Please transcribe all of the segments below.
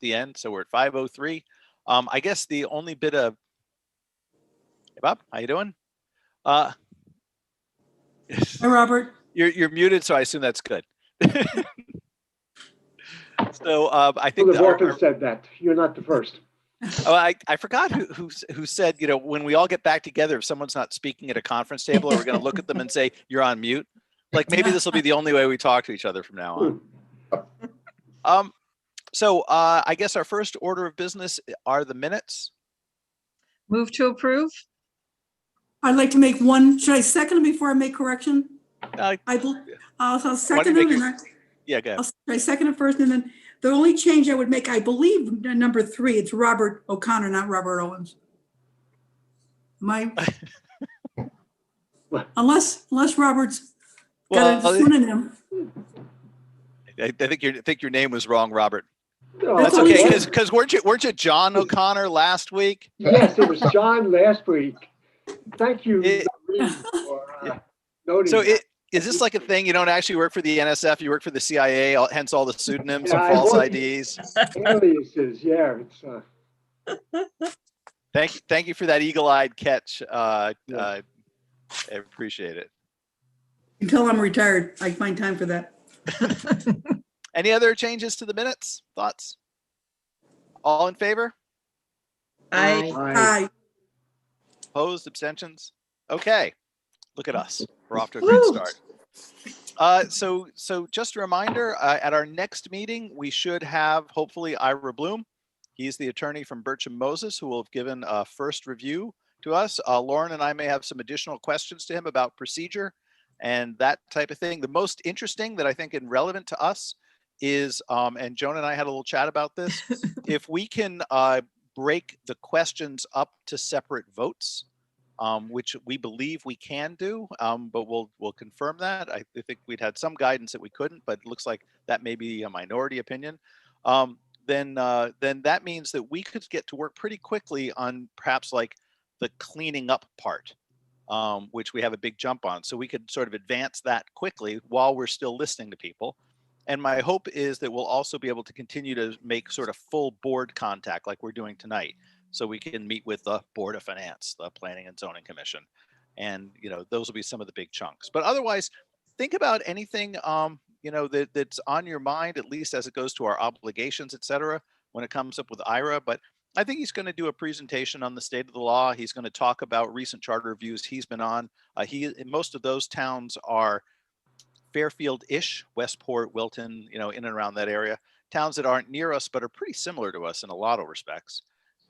the end. So we're at 5:03. I guess the only bit of, hey Bob, how you doing? Hi, Robert. You're muted, so I assume that's good. So I think People have often said that. You're not the first. Oh, I forgot who said, you know, when we all get back together, if someone's not speaking at a conference table, we're going to look at them and say, you're on mute. Like maybe this will be the only way we talk to each other from now on. So I guess our first order of business are the minutes. Move to approve. I'd like to make one. Should I second it before I make correction? I'll second it. Yeah, go ahead. I second it first, and then the only change I would make, I believe, number 3, it's Robert O'Connor, not Robert Owens. Am I? unless Robert's got a synonym. I think your name was wrong, Robert. Oh, that's okay, because weren't you John O'Connor last week? Yes, it was John last week. Thank you for noting. So is this like a thing? You don't actually work for the NSF, you work for the CIA, hence all the pseudonyms and false IDs. Aliases, yeah. Thank you for that eagle-eyed catch. I appreciate it. Until I'm retired, I find time for that. Any other changes to the minutes? Thoughts? All in favor? Aye. Opposed? Abstentions? Okay. Look at us. We're off to a great start. So just a reminder, at our next meeting, we should have hopefully Ira Bloom. He's the attorney from Bircham Moses who will have given a first review to us. Lauren and I may have some additional questions to him about procedure and that type of thing. The most interesting that I think and relevant to us is, and Joan and I had a little chat about this, if we can break the questions up to separate votes, which we believe we can do, but we'll confirm that. I think we'd had some guidance that we couldn't, but it looks like that may be a minority opinion. Then that means that we could get to work pretty quickly on perhaps like the cleaning up part, which we have a big jump on. So we could sort of advance that quickly while we're still listening to people. And my hope is that we'll also be able to continue to make sort of full board contact like we're doing tonight. So we can meet with the Board of Finance, the Planning and Zoning Commission. And, you know, those will be some of the big chunks. But otherwise, think about anything, you know, that's on your mind, at least as it goes to our obligations, et cetera, when it comes up with IRA. But I think he's going to do a presentation on the state of the law. He's going to talk about recent charter reviews he's been on. Most of those towns are Fairfield-ish, Westport, Wilton, you know, in and around that area. Towns that aren't near us, but are pretty similar to us in a lot of respects.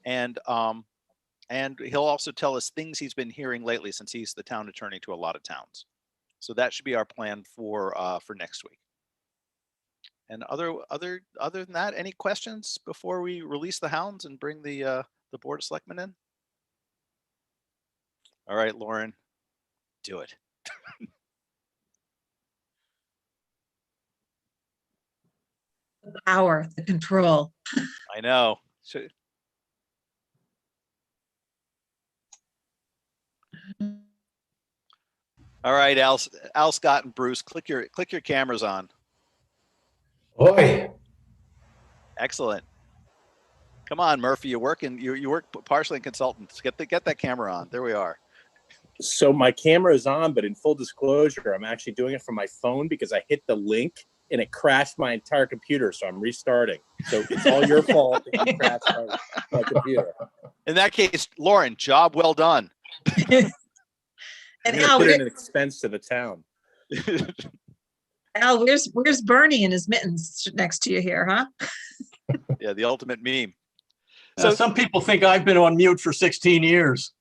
And he'll also tell us things he's been hearing lately, since he's the town attorney to a lot of towns. So that should be our plan for next week. And other than that, any questions before we release the hounds and bring the Board of Selectmen in? All right, Lauren, do it. The power, the control. I know. All right, Al, Scott, and Bruce, click your cameras on. Oi. Excellent. Come on, Murphy. You work partially in consultants. Get that camera on. There we are. So my camera is on, but in full disclosure, I'm actually doing it from my phone because I hit the link and it crashed my entire computer. So I'm restarting. So it's all your fault that you crashed my computer. In that case, Lauren, job well done. And Al, put in an expense to the town. Al, where's Bernie in his mittens next to you here, huh? Yeah, the ultimate meme. So some people think I've been on mute for 16 years.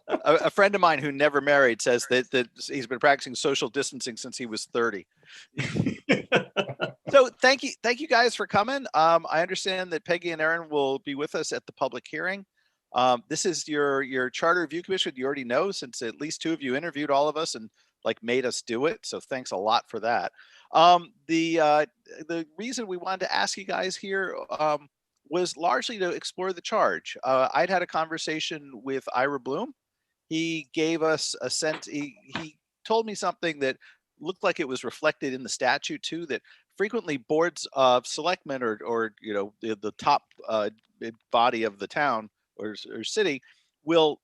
A friend of mine who never married says that he's been practicing social distancing since he was 30. So thank you guys for coming. I understand that Peggy and Aaron will be with us at the public hearing. This is your Charter Review Commission. You already know, since at least 2 of you interviewed all of us and like made us do it. So thanks a lot for that. The reason we wanted to ask you guys here was largely to explore the charge. I'd had a conversation with Ira Bloom. He gave us a sense. He told me something that looked like it was reflected in the statute too, that frequently boards of selectmen or you know the top body of the town or city will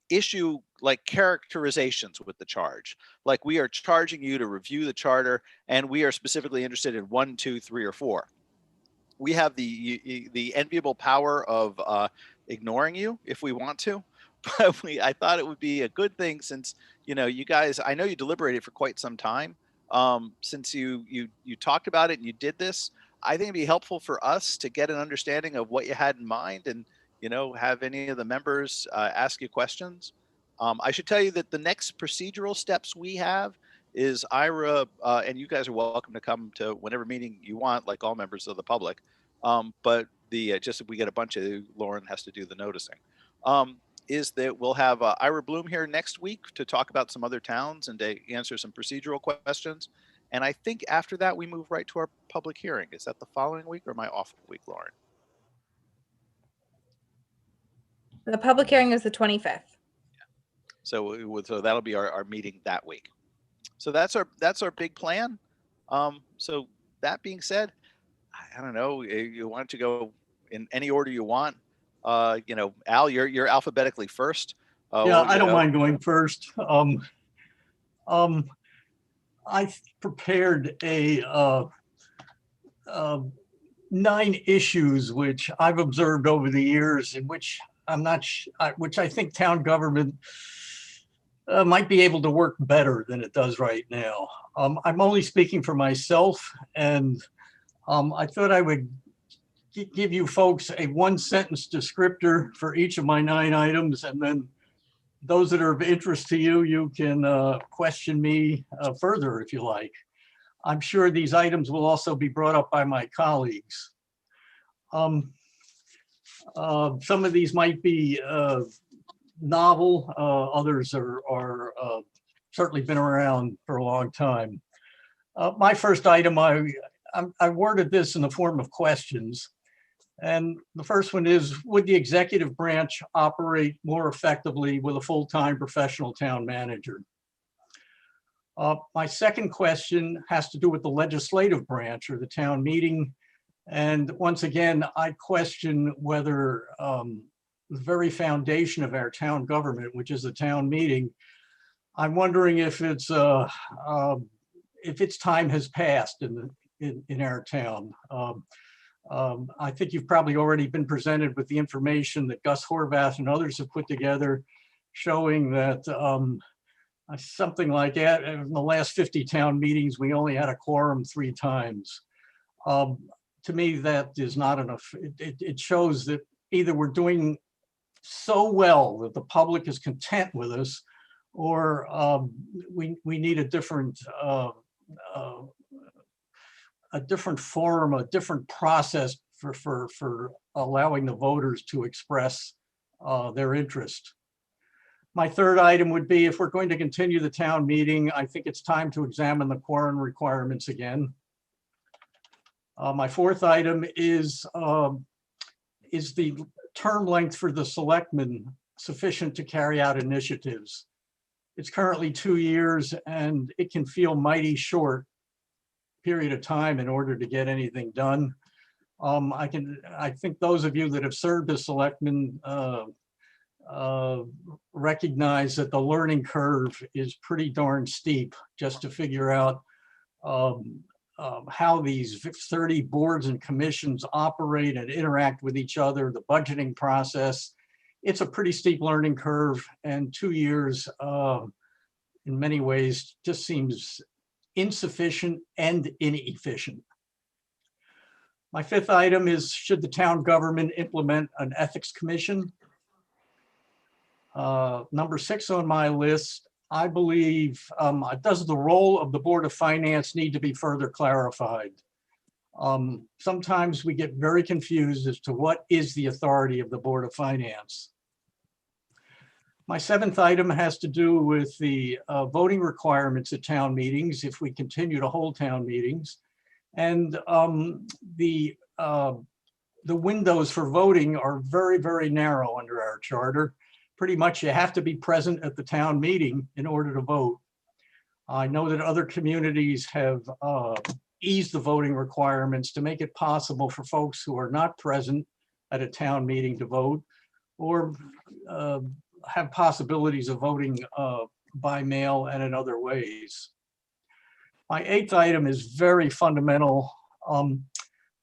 issue like characterizations with the charge. Like, we are charging you to review the charter, and we are specifically interested in 1, 2, 3, or 4. We have the enviable power of ignoring you if we want to, but I thought it would be a good thing, since you guys, I know you deliberated for quite some time. Since you talked about it and you did this, I think it'd be helpful for us to get an understanding of what you had in mind, and have any of the members ask you questions. I should tell you that the next procedural steps we have is Ira, and you guys are welcome to come to whatever meeting you want, like all members of the public. But just if we get a bunch of, Lauren has to do the noticing. Is that we'll have Ira Bloom here next week to talk about some other towns and to answer some procedural questions. And I think after that, we move right to our public hearing. Is that the following week or am I off week, Lauren? The public hearing is the 25th. So that'll be our meeting that week. So that's our big plan. So that being said, I don't know, you want to go in any order you want. Al, you're alphabetically first. Yeah, I don't mind going first. I prepared a 9 issues which I've observed over the years, in which which I think town government might be able to work better than it does right now. I'm only speaking for myself, and I thought I would give you folks a 1-sentence descriptor for each of my 9 items, and then those that are of interest to you, you can question me further if you like. I'm sure these items will also be brought up by my colleagues. Some of these might be novel, others are certainly been around for a long time. My first item, I worded this in the form of questions. And the first one is, would the executive branch operate more effectively with a full-time professional town manager? My second question has to do with the legislative branch or the town meeting. And once again, I question whether the very foundation of our town government, which is the town meeting, I'm wondering if its time has passed in our town. I think you've probably already been presented with the information that Gus Horvath and others have put together, showing that something like that, in the last 50 town meetings, we only had a quorum 3 times. To me, that is not enough. It shows that either we're doing so well that the public is content with us, or we need a different forum, a different process for allowing the voters to express their interest. My third item would be, if we're going to continue the town meeting, I think it's time to examine the quorum requirements again. My fourth item is the term length for the selectmen sufficient to carry out initiatives? It's currently 2 years, and it can feel mighty short period of time in order to get anything done. I think those of you that have served as selectmen recognize that the learning curve is pretty darn steep just to figure out how these 30 boards and commissions operate and interact with each other, the budgeting process. It's a pretty steep learning curve, and 2 years in many ways just seems insufficient and inefficient. My fifth item is, should the town government implement an ethics commission? Number 6 on my list, I believe, does the role of the Board of Finance need to be further clarified? Sometimes we get very confused as to what is the authority of the Board of Finance. My 7th item has to do with the voting requirements at town meetings, if we continue to hold town meetings. And the windows for voting are very, very narrow under our charter. Pretty much you have to be present at the town meeting in order to vote. I know that other communities have ease the voting requirements to make it possible for folks who are not present at a town meeting to vote, or have possibilities of voting by mail and in other ways. My 8th item is very fundamental.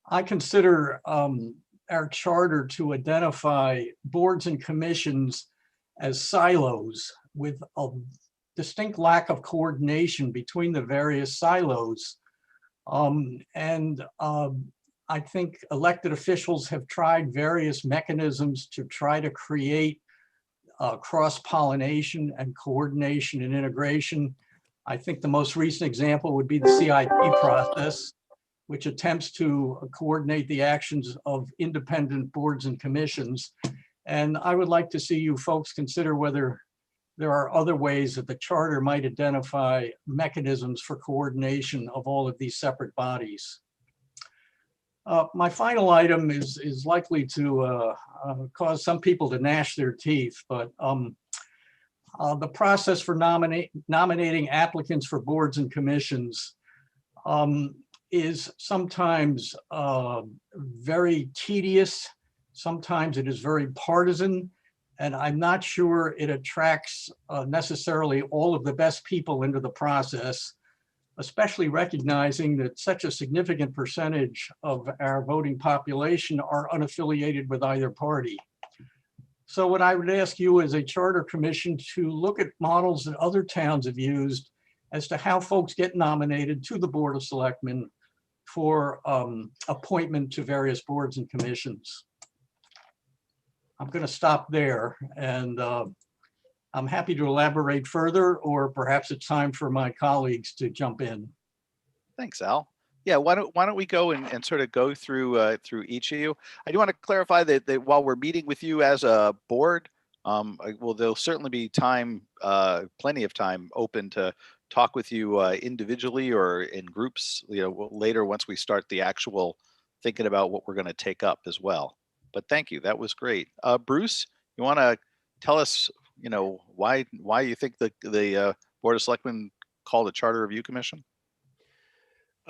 I consider our charter to identify boards and commissions as silos with a distinct lack of coordination between the various silos. I think elected officials have tried various mechanisms to try to create cross-pollination and coordination and integration. I think the most recent example would be the CIP process, which attempts to coordinate the actions of independent boards and commissions. And I would like to see you folks consider whether there are other ways that the charter might identify mechanisms for coordination of all of these separate bodies. My final item is likely to cause some people to gnash their teeth, but the process for nominating applicants for boards and commissions is sometimes very tedious. Sometimes it is very partisan, and I'm not sure it attracts necessarily all of the best people into the process, especially recognizing that such a significant percentage of our voting population are unaffiliated with either party. So what I would ask you as a charter commission to look at models that other towns have used as to how folks get nominated to the Board of Selectmen for appointment to various boards and commissions. I'm going to stop there, and I'm happy to elaborate further, or perhaps it's time for my colleagues to jump in. Thanks, Al. Yeah, why don't we go and sort of go through through each of you. I do want to clarify that while we're meeting with you as a board, well, there'll certainly be time, plenty of time open to talk with you individually or in groups, later once we start the actual thinking about what we're going to take up as well. But thank you, that was great. Bruce, you want to tell us, why you think the Board of Selectmen called a Charter Review Commission?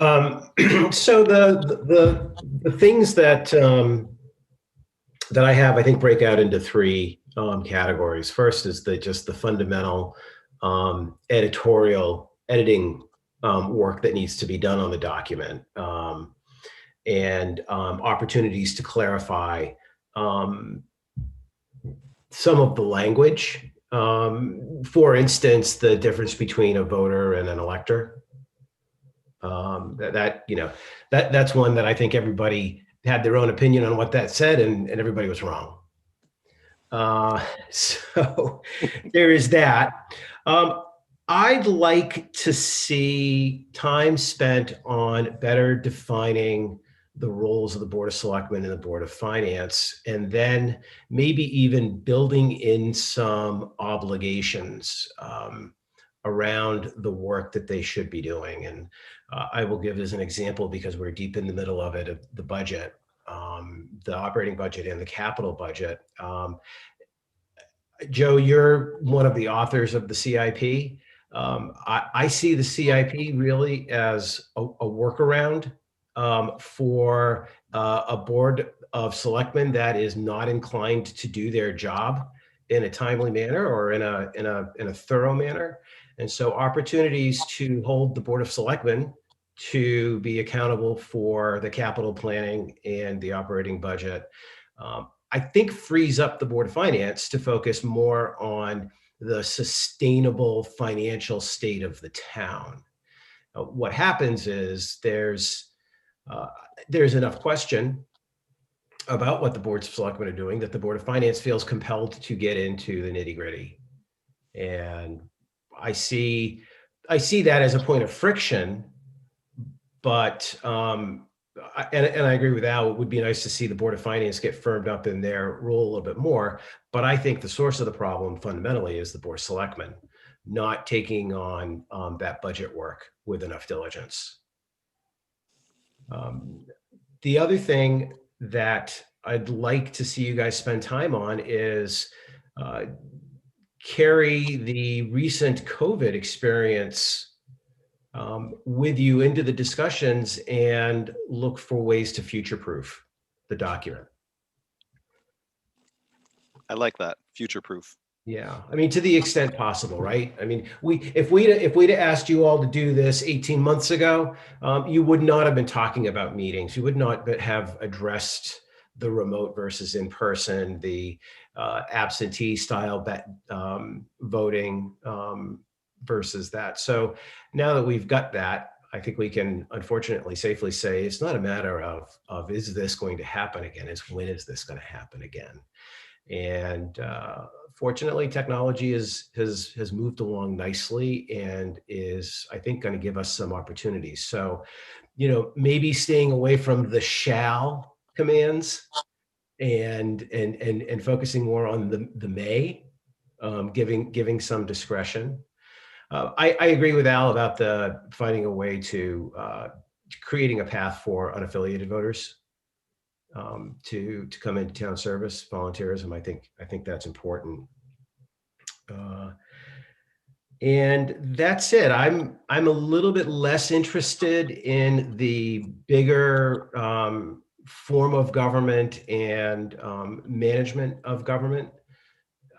So the things that I have, I think, break out into 3 categories. First is just the fundamental editing work that needs to be done on the document, and opportunities to clarify some of the language. For instance, the difference between a voter and an elector. That's one that I think everybody had their own opinion on what that said, and everybody was wrong. So there is that. I'd like to see time spent on better defining the roles of the Board of Selectmen and the Board of Finance, and then maybe even building in some obligations around the work that they should be doing. And I will give as an example, because we're deep in the middle of it, of the budget, the operating budget and the capital budget. Joe, you're one of the authors of the CIP. I see the CIP really as a workaround for a Board of Selectmen that is not inclined to do their job in a timely manner or in a thorough manner. And so opportunities to hold the Board of Selectmen to be accountable for the capital planning and the operating budget, I think frees up the Board of Finance to focus more on the sustainable financial state of the town. What happens is there's enough question about what the Boards of Selectmen are doing that the Board of Finance feels compelled to get into the nitty-gritty. And I see that as a point of friction, but I agree with Al, it would be nice to see the Board of Finance get firmed up in their role a little bit more. But I think the source of the problem fundamentally is the Board of Selectmen not taking on that budget work with enough diligence. The other thing that I'd like to see you guys spend time on is carry the recent COVID experience with you into the discussions and look for ways to future-proof the document. I like that. Future-proof. Yeah, I mean, to the extent possible, right? I mean, if we'd asked you all to do this 18 months ago, you would not have been talking about meetings. You would not have addressed the remote versus in person, the absentee style voting versus that. So now that we've got that, I think we can unfortunately safely say it's not a matter of is this going to happen again? It's when is this going to happen again? And fortunately, technology has moved along nicely and is, I think, going to give us some opportunities. So, you know, maybe staying away from the shall commands and focusing more on the may, giving some discretion. I agree with Al about the finding a way to creating a path for unaffiliated voters to come into town service, volunteerism. I think that's important. And that's it. I'm a little bit less interested in the bigger form of government and management of government.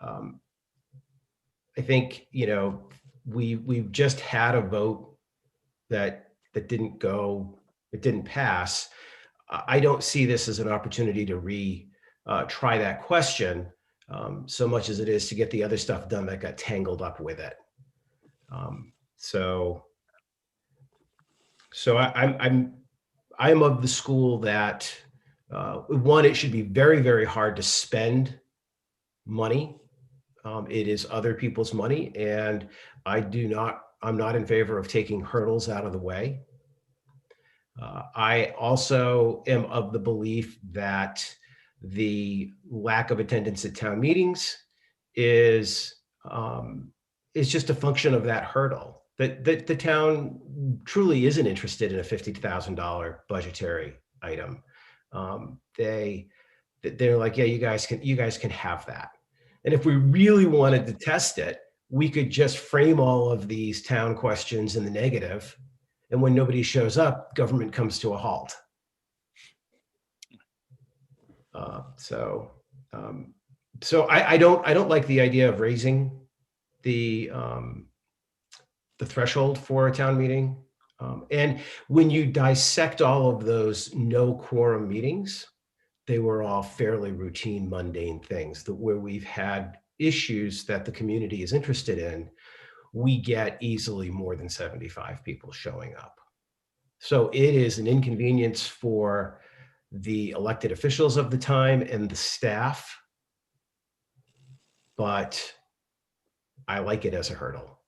I think, you know, we've just had a vote that didn't go, it didn't pass. I don't see this as an opportunity to try that question so much as it is to get the other stuff done that got tangled up with it. So I'm of the school that one, it should be very, very hard to spend money. It is other people's money, and I'm not in favor of taking hurdles out of the way. I also am of the belief that the lack of attendance at town meetings is just a function of that hurdle. That the town truly isn't interested in a $50,000 budgetary item. They're like, yeah, you guys can have that. And if we really wanted to test it, we could just frame all of these town questions in the negative. And when nobody shows up, government comes to a halt. So I don't like the idea of raising the threshold for a town meeting. And when you dissect all of those no quorum meetings, they were all fairly routine, mundane things that where we've had issues that the community is interested in, we get easily more than 75 people showing up. So it is an inconvenience for the elected officials of the time and the staff, but I like it as a hurdle.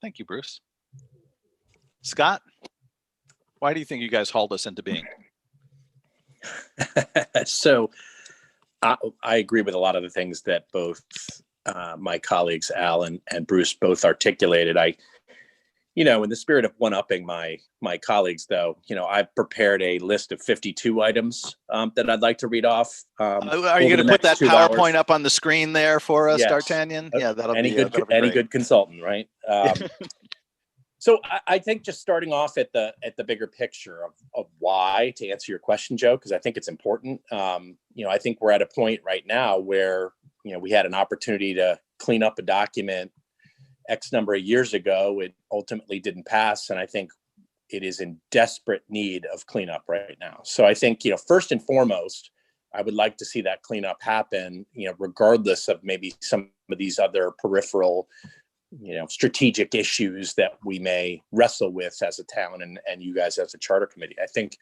Thank you, Bruce. Scott, why do you think you guys hauled us into being? So I agree with a lot of the things that both my colleagues, Al and Bruce, both articulated. In the spirit of one-upping my colleagues, though, I've prepared a list of 52 items that I'd like to read off. Are you going to put that PowerPoint up on the screen there for us, Yes. D'Artagnan? Yeah, that'll any be good that'll be any great. good consultant, right? So I think just starting off at the bigger picture of why, to answer your question, Joe, because I think it's important. I think we're at a point right now where we had an opportunity to clean up a document X number of years ago. It ultimately didn't pass, and I think it is in desperate need of cleanup right now. So I think first and foremost, I would like to see that cleanup happen. Regardless of maybe some of these other peripheral strategic issues that we may wrestle with as a town and you guys as a charter committee. I think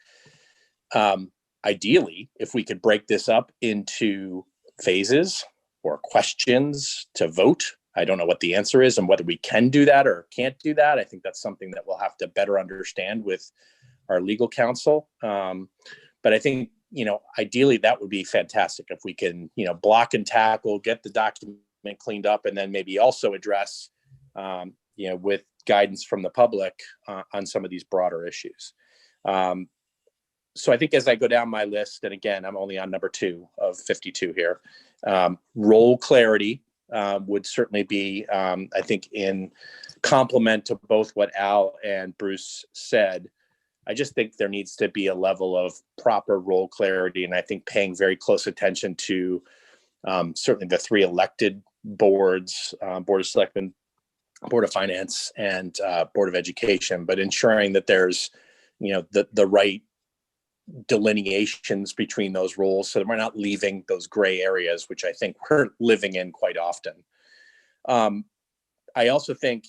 ideally, if we could break this up into phases or questions to vote, I don't know what the answer is and whether we can do that or can't do that. I think that's something that we'll have to better understand with our legal counsel. But I think, ideally that would be fantastic if we can, block and tackle, get the document cleaned up, and then maybe also address with guidance from the public on some of these broader issues. So I think as I go down my list, and again, I'm only on number 2 of 52 here, role clarity would certainly be, I think, in complement to both what Al and Bruce said, I just think there needs to be a level of proper role clarity, and I think paying very close attention to certainly the 3 elected boards, Board of Selectmen, Board of Finance, and Board of Education, but ensuring that there's, the right delineations between those roles so that we're not leaving those gray areas, which I think we're living in quite often. I also think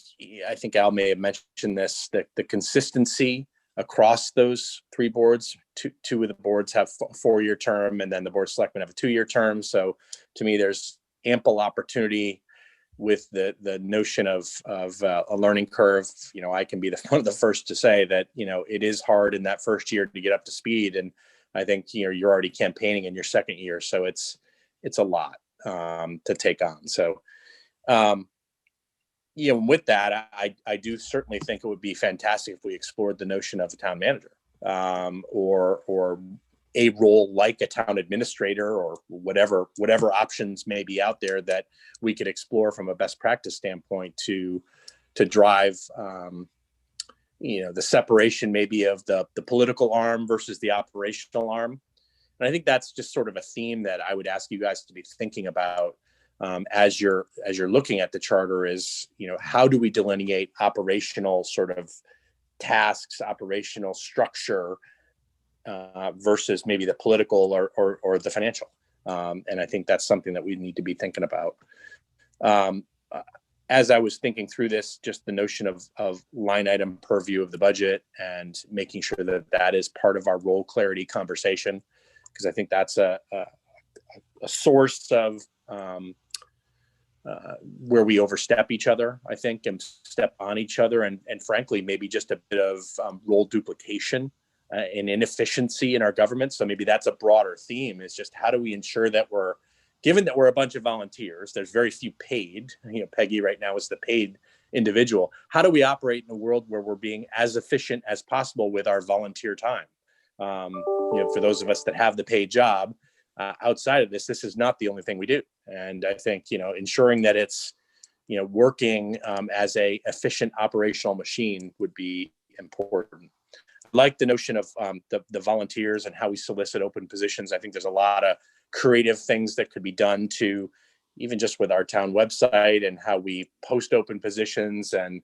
Al may have mentioned this, that the consistency across those 3 boards, two of the boards have 4-year term, and then the Board of Selectmen have a 2-year term. So to me, there's ample opportunity with the notion of a learning curve. I can be one of the first to say that, it is hard in that first year to get up to speed. And I think, you're already campaigning in your second year. So it's a lot to take on. So, with that, I do certainly think it would be fantastic if we explored the notion of a town manager, or a role like a town administrator, or whatever options may be out there that we could explore from a best practice standpoint to drive, the separation maybe of the political arm versus the operational arm. And I think that's just sort of a theme that I would ask you guys to be thinking about as you're looking at the charter is, how do we delineate operational sort of tasks, operational structure versus maybe the political or the financial. And I think that's something that we need to be thinking about. As I was thinking through this, just the notion of line item purview of the budget and making sure that that is part of our role clarity conversation, because I think that's a source of where we overstep each other, I think, and step on each other, and frankly, maybe just a bit of role duplication and inefficiency in our government. So maybe that's a broader theme, is just how do we ensure that given that we're a bunch of volunteers, there's very few paid, Peggy right now is the paid individual. How do we operate in a world where we're being as efficient as possible with our volunteer time? For those of us that have the paid job, outside of this is not the only thing we do. And I think, ensuring that it's, working as a efficient operational machine would be important. Like the notion of the volunteers and how we solicit open positions. I think there's a lot of creative things that could be done to, even just with our town website and how we post open positions and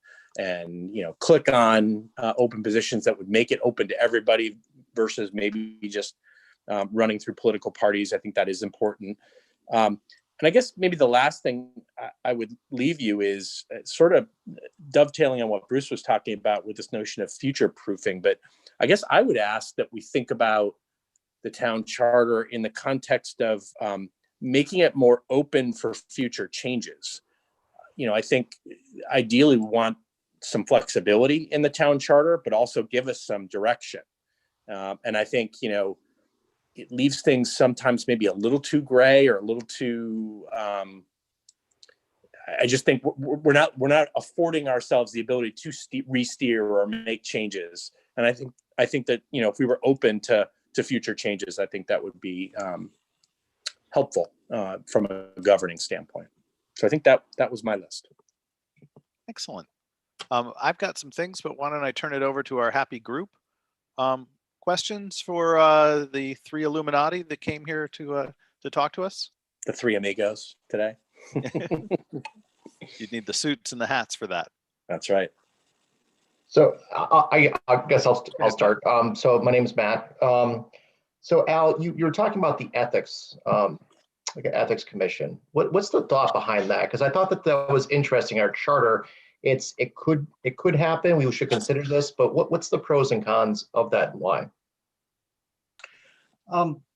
click on open positions that would make it open to everybody versus maybe just running through political parties. I think that is important. And I guess maybe the last thing I would leave you is sort of dovetailing on what Bruce was talking about with this notion of future proofing. But I guess I would ask that we think about the town charter in the context of making it more open for future changes. I think ideally we want some flexibility in the town charter, but also give us some direction. And I think, it leaves things sometimes maybe a little too gray or a little too, I just think we're not affording ourselves the ability to re-steer or make changes. And I think that, if we were open to future changes, I think that would be helpful from a governing standpoint. So I think that was my list. Excellent. I've got some things, but why don't I turn it over to our happy group? Questions for the 3 Illuminati that came here to talk to us? The 3 amigos today. You'd need the suits and the hats for that. That's right. So I guess I'll start. So my name is Matt. So Al, you were talking about the ethics, like an ethics commission. What's the thought behind that? Because I thought that was interesting. Our charter, it could happen. We should consider this, but what's the pros and cons of that and why?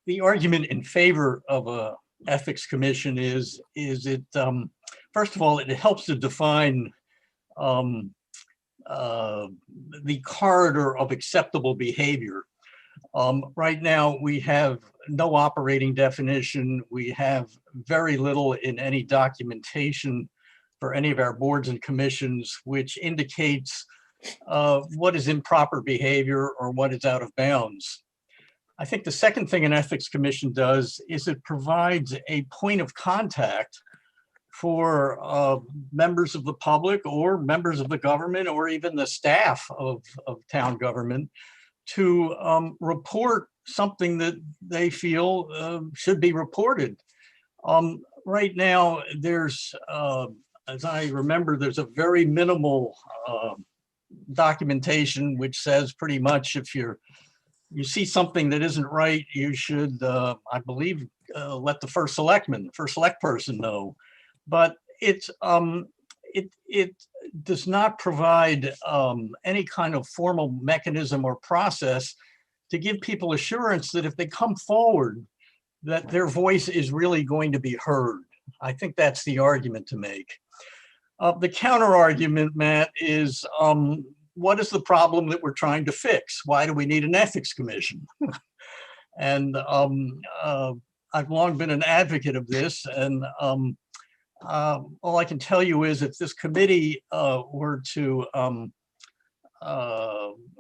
The argument in favor of a ethics commission is it first of all, it helps to define the corridor of acceptable behavior. Right now, we have no operating definition. We have very little in any documentation for any of our boards and commissions, which indicates what is improper behavior or what is out of bounds. I think the second thing an ethics commission does is it provides a point of contact for members of the public or members of the government or even the staff of town government to report something that they feel should be reported. Right now, there's, as I remember, there's a very minimal documentation which says pretty much if you see something that isn't right, you should, I believe, let the first select person know. But it does not provide any kind of formal mechanism or process to give people assurance that if they come forward, that their voice is really going to be heard. I think that's the argument to make. The counter argument, Matt, is what is the problem that we're trying to fix? Why do we need an ethics commission? And I've long been an advocate of this. And all I can tell you is if this committee were to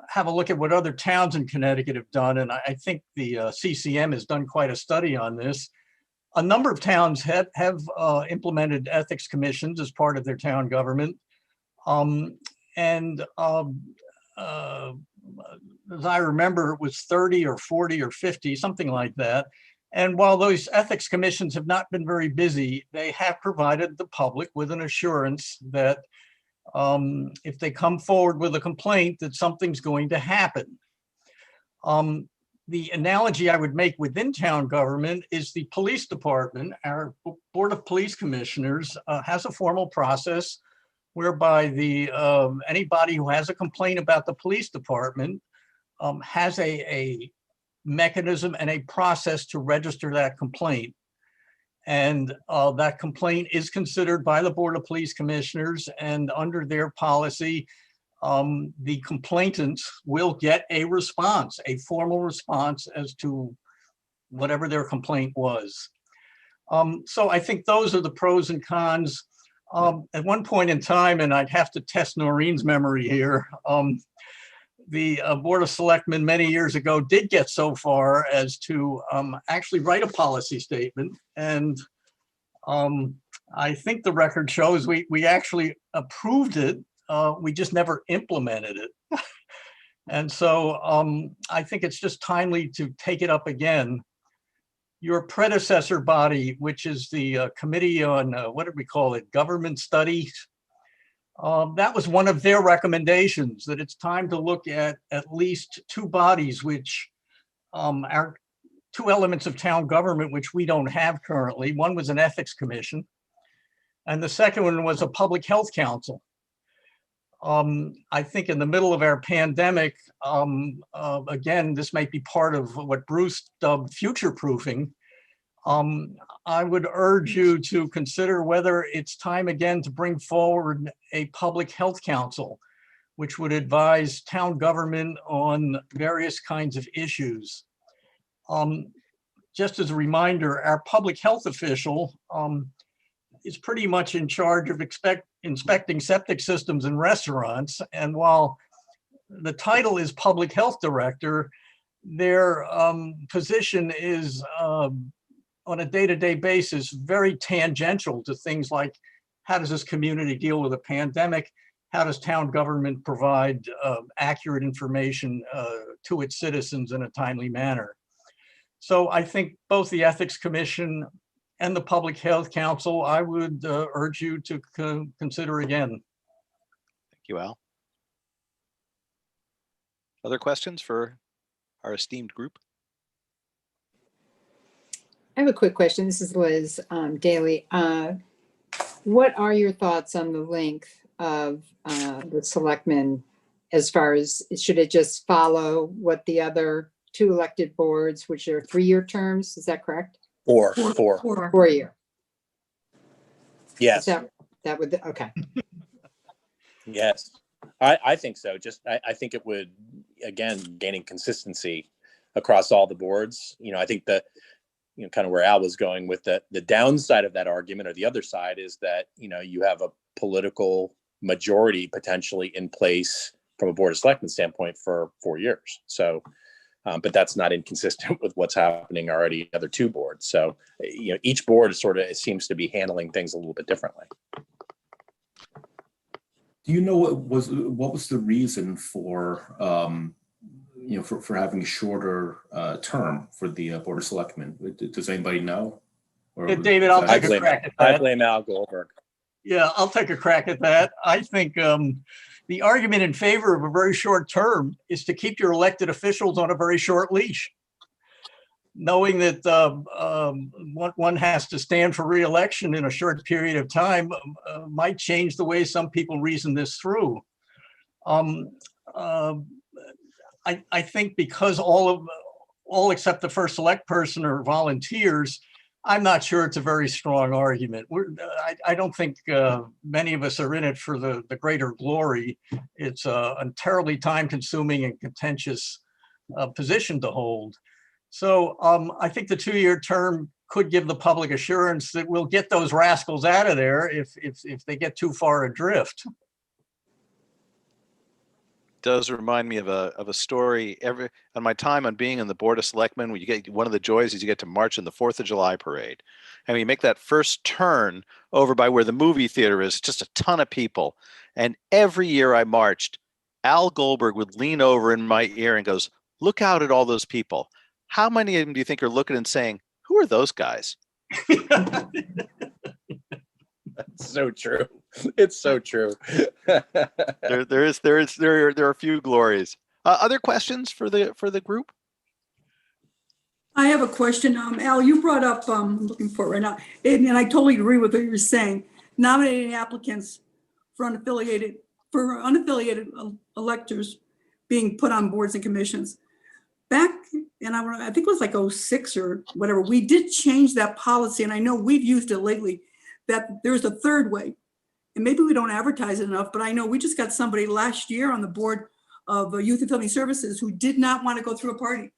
have a look at what other towns in Connecticut have done, and I think the CCM has done quite a study on this. A number of towns have implemented ethics commissions as part of their town government. As I remember, it was 30 or 40 or 50, something like that. And while those ethics commissions have not been very busy, they have provided the public with an assurance that if they come forward with a complaint, that something's going to happen. The analogy I would make within town government is the police department. Our Board of Police Commissioners has a formal process whereby anybody who has a complaint about the police department has a mechanism and a process to register that complaint. And that complaint is considered by the Board of Police Commissioners, and under their policy, the complainants will get a response, a formal response as to whatever their complaint was. So I think those are the pros and cons. At one point in time, and I'd have to test Noreen's memory here, the Board of Selectmen many years ago did get so far as to actually write a policy statement. And I think the record shows we actually approved it. We just never implemented it. And so I think it's just timely to take it up again. Your predecessor body, which is the Committee on, what did we call it, Government Studies, that was one of their recommendations, that it's time to look at least two bodies, which are two elements of town government, which we don't have currently. One was an ethics commission, and the second one was a public health council. I think in the middle of our pandemic, again, this might be part of what Bruce dubbed future-proofing. I would urge you to consider whether it's time again to bring forward a public health council, which would advise town government on various kinds of issues. Just as a reminder, our public health official is pretty much in charge of inspecting septic systems in restaurants. And while the title is public health director, their position is on a day-to-day basis very tangential to things like how does this community deal with a pandemic? How does town government provide accurate information to its citizens in a timely manner? So I think both the Ethics Commission and the Public Health Council, I would urge you to consider again. Thank you, Al. Other questions for our esteemed group? I have a quick question. This is Liz Daly. What are your thoughts on the length of the selectmen as far as, should it just follow what the other two elected boards, which are 3-year terms? Is that correct? Four. 4-year. Yes. That would, okay. Yes, I think so. I think it would, again, gaining consistency across all the boards. I think that, kind of where Al was going with the downside of that argument, or the other side, is that, you have a political majority potentially in place from a Board of Selectmen standpoint for 4 years. So, but that's not inconsistent with what's happening already in the other two boards. boards. So, each board seems to be handling things a little bit differently. Do you know what was the reason for for having a shorter term for the Board of Selectmen? Does anybody know? Or David, I'll take a crack at that. I blame Al Goldberg. Yeah, I'll take a crack at that. I think the argument in favor of a very short term is to keep your elected officials on a very short leash. Knowing that one has to stand for re-election in a short period of time might change the way some people reason this through. I think because all except the first select person are volunteers, I'm not sure it's a very strong argument. I don't think many of us are in it for the greater glory. It's a terribly time-consuming and contentious position to hold. So I think the 2-year term could give the public assurance that we'll get those rascals out of there if they get too far adrift. Does remind me of a story. On my time on being in the Board of Selectmen, when you get, one of the joys is you get to march in the 4th of July parade. And you make that first turn over by where the movie theater is, just a ton of people. And every year I marched, Al Goldberg would lean over in my ear and goes, "Look out at all those people. How many of them do you think are looking and saying, who are those guys?" That's so true. It's so true. there are a few glories. Other questions for the group? I have a question. Al, you brought up, I'm looking for it right now, and I totally agree with what you're saying. Nominating applicants for unaffiliated electors being put on boards and commissions. Back, and I think it was like 06 or whatever, we did change that policy, and I know we've used it lately, that there's a third way. And maybe we don't advertise it enough, but I know we just got somebody last year on the board of Youth and Family Services who did not want to go through a party.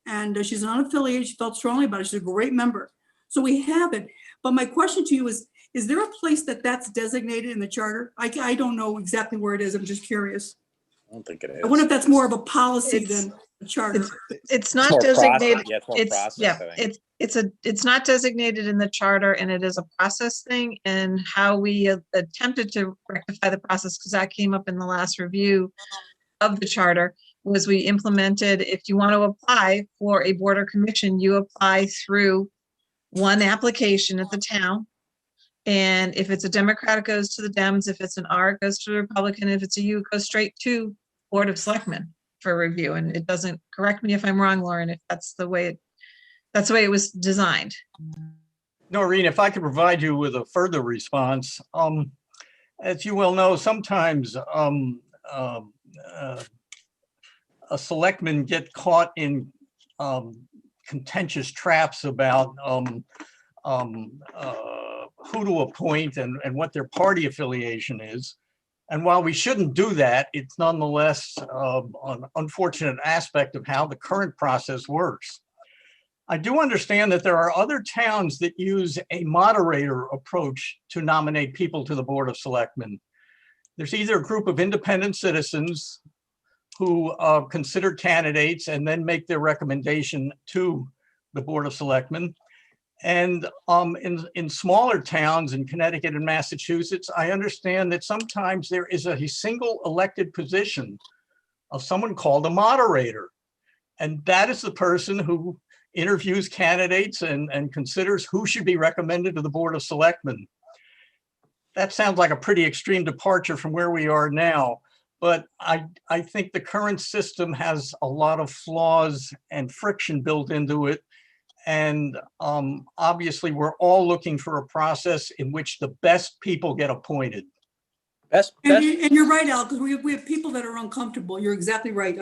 And she's an unaffiliated, she felt strongly about it, she's a great member. So we have it. But my question to you is there a place that's designated in the charter? I don't know exactly where it is, I'm just curious. I don't think it is. I wonder if that's more of a policy than a charter. It's not more designated. process. Yeah, it's more process, I think. It's not designated in the charter, and it is a process thing. And how we attempted to rectify the process, because that came up in the last review of the charter, was we implemented, if you want to apply for a board or commission, you apply through one application at the town. And if it's a Democrat, it goes to the Dems. If it's an R, it goes to the Republican. If it's a U, it goes straight to Board of Selectmen for review. And it doesn't, correct me if I'm wrong, Lauren, if that's the way it was designed. Noreen, if I could provide you with a further response, as you well know, sometimes a selectman get caught in contentious traps about who to appoint and what their party affiliation is. And while we shouldn't do that, it's nonetheless an unfortunate aspect of how the current process works. I do understand that there are other towns that use a moderator approach to nominate people to the Board of Selectmen. There's either a group of independent citizens who consider candidates and then make their recommendation to the Board of Selectmen. And in smaller towns in Connecticut and Massachusetts, I understand that sometimes there is a single elected position of someone called a moderator. And that is the person who interviews candidates and considers who should be recommended to the Board of Selectmen. That sounds like a pretty extreme departure from where we are now. But I think the current system has a lot of flaws and friction built into it. And obviously, we're all looking for a process in which the best people get appointed. And you're right, Al, because we have people that are uncomfortable. You're exactly right.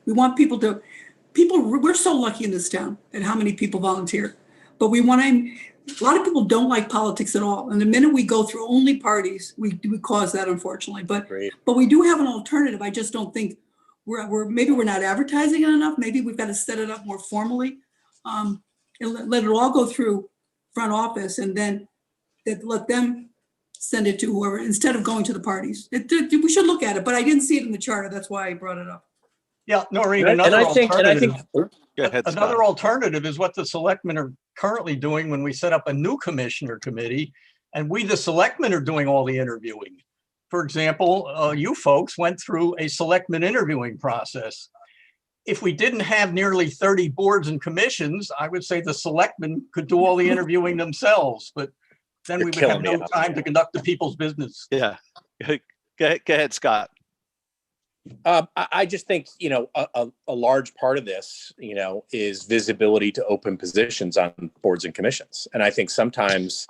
We want we're so lucky in this town at how many people volunteer. But a lot of people don't like politics at all. And the minute we go through only parties, we cause that, unfortunately. But we do have an alternative. I just don't think maybe we're not advertising it enough. Maybe we've got to set it up more formally. And let it all go through front office, and then let them send it to whoever instead of going to the parties. We should look at it, but I didn't see it in the charter. That's why I brought it up. Yeah, Noreen, another alternative is what the selectmen are currently doing when we set up a new commissioner committee, and we, the selectmen, are doing all the interviewing. For example, you folks went through a selectman interviewing process. If we didn't have nearly 30 boards and commissions, I would say the selectmen could do all the interviewing themselves, but then we would have no time to conduct the people's business. Yeah. Go ahead, Scott. I just think, a large part of this, is visibility to open positions on boards and commissions. And I think sometimes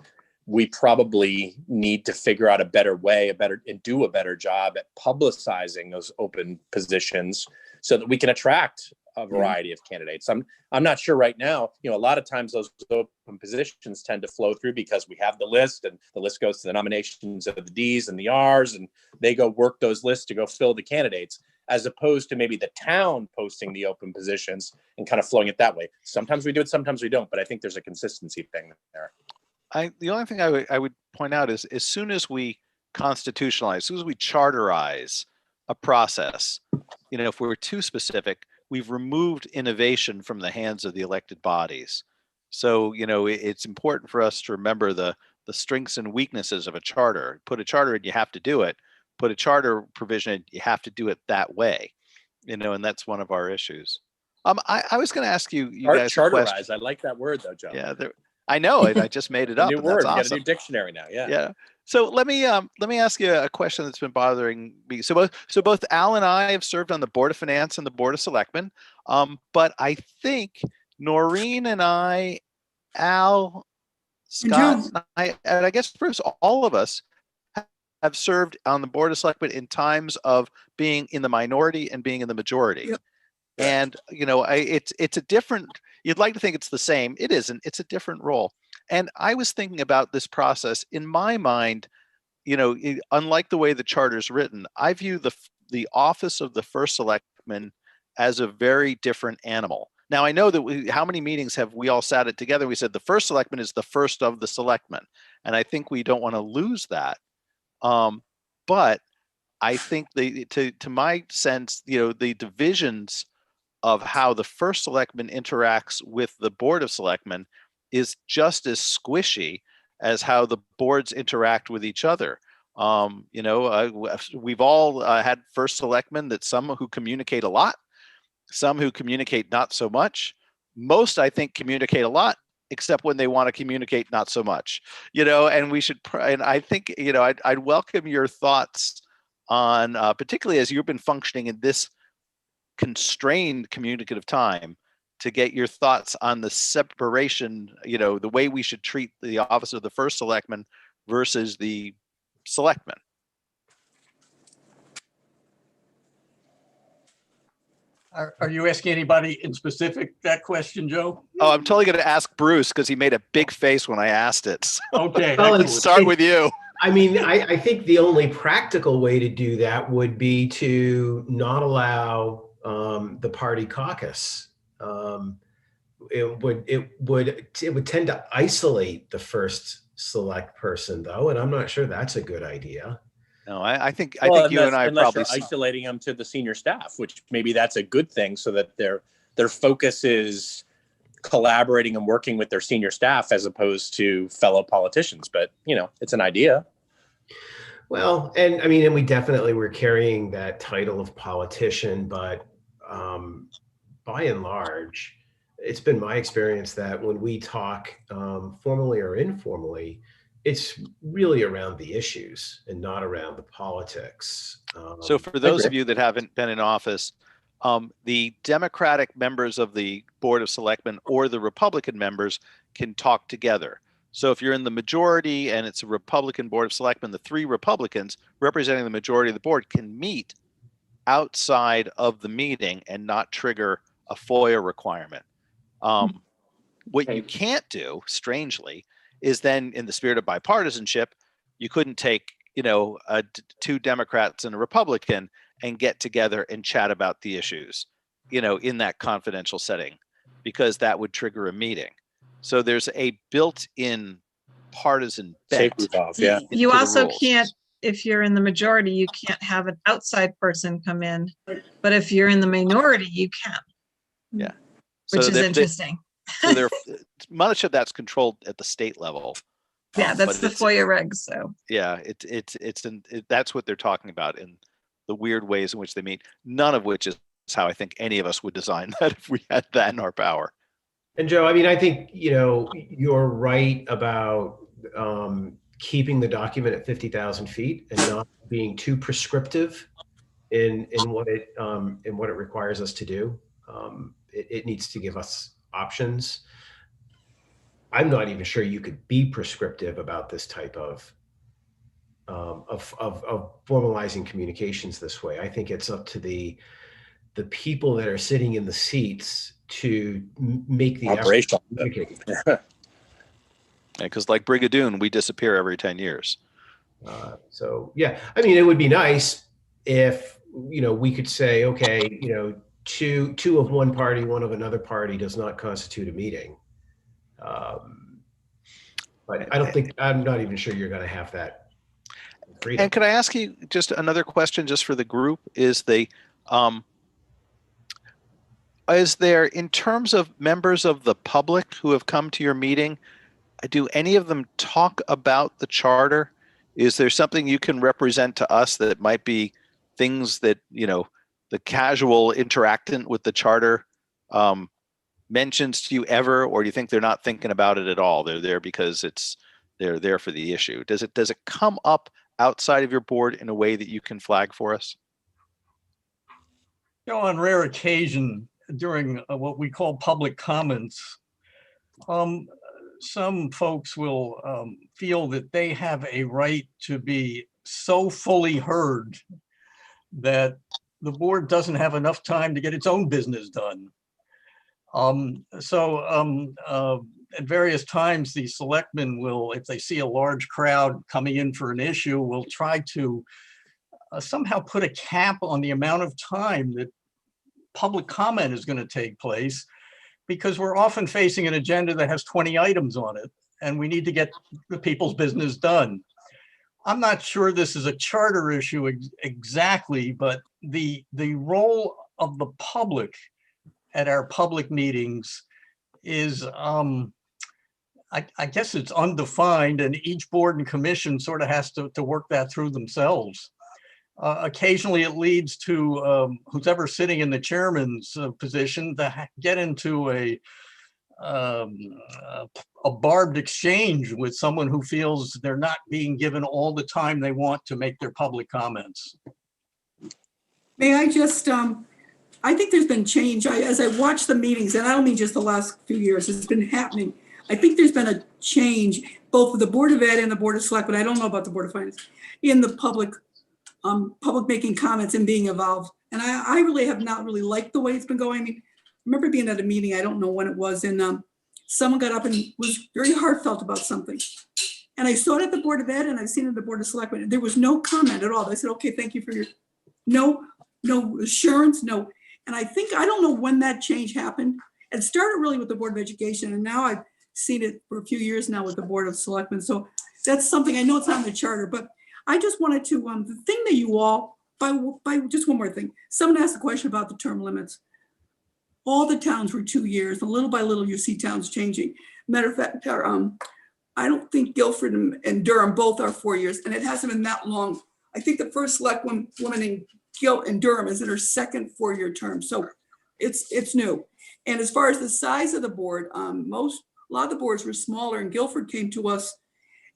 we probably need to figure out a better way, and do a better job at publicizing those open positions so that we can attract a variety of candidates. I'm not sure right now, a lot of times those open positions tend to flow through because we have the list, and the list goes to the nominations of the Ds and the Rs, and they go work those lists to go fill the candidates, as opposed to maybe the town posting the open positions and kind of flowing it that way. Sometimes we do it, sometimes we don't, but I think there's a consistency thing there. The only thing I would point out is, as soon as we constitutionalize, as soon as we charterize a process, if we're too specific, we've removed innovation from the hands of the elected bodies. So, it's important for us to remember the strengths and weaknesses of a charter. Put a charter in, you have to do it. Put a charter provision in, you have to do it that way. And that's one of our issues. I was going to ask you guys a question. Charterize. I like that word though, Joe. Yeah, I know it. I just made it up. New and word. That's You got awesome. a new dictionary now. Yeah. Yeah. So let me ask you a question that's been bothering me. So both Al and I have served on the Board of Finance and the Board of Selectmen. But I think Noreen and I, Al, Scott, and I guess Bruce, all of us have served on the Board of Selectmen in times of being in the minority and being in the majority. Yep. And it's a different. You'd like to think it's the same. It isn't. It's a different role. And I was thinking about this process in my mind. Unlike the way the charter is written, I view the office of the first selectman as a very different animal. Now I know that how many meetings have we all sat it together? We said the first selectman is the first of the selectmen, and I think we don't want to lose that. But I think to my sense, the divisions of how the first selectman interacts with the Board of Selectmen is just as squishy as how the boards interact with each other. We've all had first selectmen, that some who communicate a lot, some who communicate not so much. Most, I think, communicate a lot, except when they want to communicate not so much. And we should. And I think I'd welcome your thoughts on, particularly as you've been functioning in this constrained communicative time, to get your thoughts on the separation, the way we should treat the office of the first selectman versus the selectmen. Are you asking anybody in specific that question, Joe? Oh, I'm totally going to ask Bruce because he made a big face when I asked it. So Okay. let's start with you. I mean, I think the only practical way to do that would be to not allow the party caucus. It would tend to isolate the first select person, though, and I'm not sure that's a good idea. No, I think you and I probably isolating them to the senior staff, which maybe that's a good thing, so that their focus is collaborating and working with their senior staff as opposed to fellow politicians. But it's an idea. Well, and I mean, and we definitely were carrying that title of politician, but by and large, it's been my experience that when we talk formally or informally, it's really around the issues and not around the politics. So for those of you that haven't been in office, the Democratic members of the Board of Selectmen or the Republican members can talk together. So if you're in the majority and it's a Republican Board of Selectmen, the three Republicans representing the majority of the board can meet outside of the meeting and not trigger a FOIA requirement. What you can't do, strangely, is then, in the spirit of bipartisanship, you couldn't take, two Democrats and a Republican and get together and chat about the issues, in that confidential setting, because that would trigger a meeting. So there's a built-in partisan bent. You also can't, if you're in the majority, you can't have an outside person come in, but if you're in the minority, you can. Yeah. Which is interesting. So there, much of that's controlled at the state level. Yeah, that's but the it's- FOIA regs, so. Yeah, that's what they're talking about in the weird ways in which they meet. None of which is how I think any of us would design that if we had that in our power. And Joe, I mean, I think, you're right about keeping the document at 50,000 feet and not being too prescriptive in what it requires us to do. It needs to give us options. I'm not even sure you could be prescriptive about this type of formalizing communications this way. I think it's up to the people that are sitting in the seats to make the effort to Operational. communicate. Because like Brigadoon, we disappear every 10 years. So yeah, I mean, it would be nice if we could say, okay, two of one party, one of another party does not constitute a meeting. But I'm not even sure you're going to have that freedom. And could I ask you just another question just for the group? Is there, in terms of members of the public who have come to your meeting, do any of them talk about the charter? Is there something you can represent to us that might be things that, the casual interactant with the charter mentions to you ever, or do you think they're not thinking about it at all? They're there because they're there for the issue. Does it come up outside of your board in a way that you can flag for us? On rare occasion during what we call public comments, some folks will feel that they have a right to be so fully heard that the board doesn't have enough time to get its own business done. At various times, the selectmen will, if they see a large crowd coming in for an issue, will try to somehow put a cap on the amount of time that public comment is going to take place, because we're often facing an agenda that has 20 items on it, and we need to get the people's business done. I'm not sure this is a charter issue exactly, but the role of the public at our public meetings is, I guess it's undefined, and each board and commission sort of has to work that through themselves. Occasionally it leads to who's ever sitting in the chairman's position to get into a barbed exchange with someone who feels they're not being given all the time they want to make their public comments. May I just, I think there's been change. As I watch the meetings, and I don't mean just the last few years, it's been happening. I think there's been a change, both with the Board of Ed and the Board of Select, but I don't know about the Board of Finance, in the public making comments and being involved. And I really have not really liked the way it's been going. I mean, I remember being at a meeting, I don't know when it was, and someone got up and was very heartfelt about something. And I saw it at the Board of Ed and I've seen it at the Board of Selectmen. There was no comment at all. I said, okay, thank you for your, no assurance, no. And I don't know when that change happened. It started really with the Board of Education, and now I've seen it for a few years now with the Board of Selectmen. So that's something, I know it's not in the charter, but I just wanted to, the thing that you all, by just one more thing, someone asked a question about the term limits. All the towns were 2 years, and little by little you see towns changing. Matter of fact, I don't think Guilford and Durham both are 4 years, and it hasn't been that long. I think the first select woman in Durham is in her second 4-year term, so it's new. And as far as the size of the board, a lot of the boards were smaller, and Guilford came to us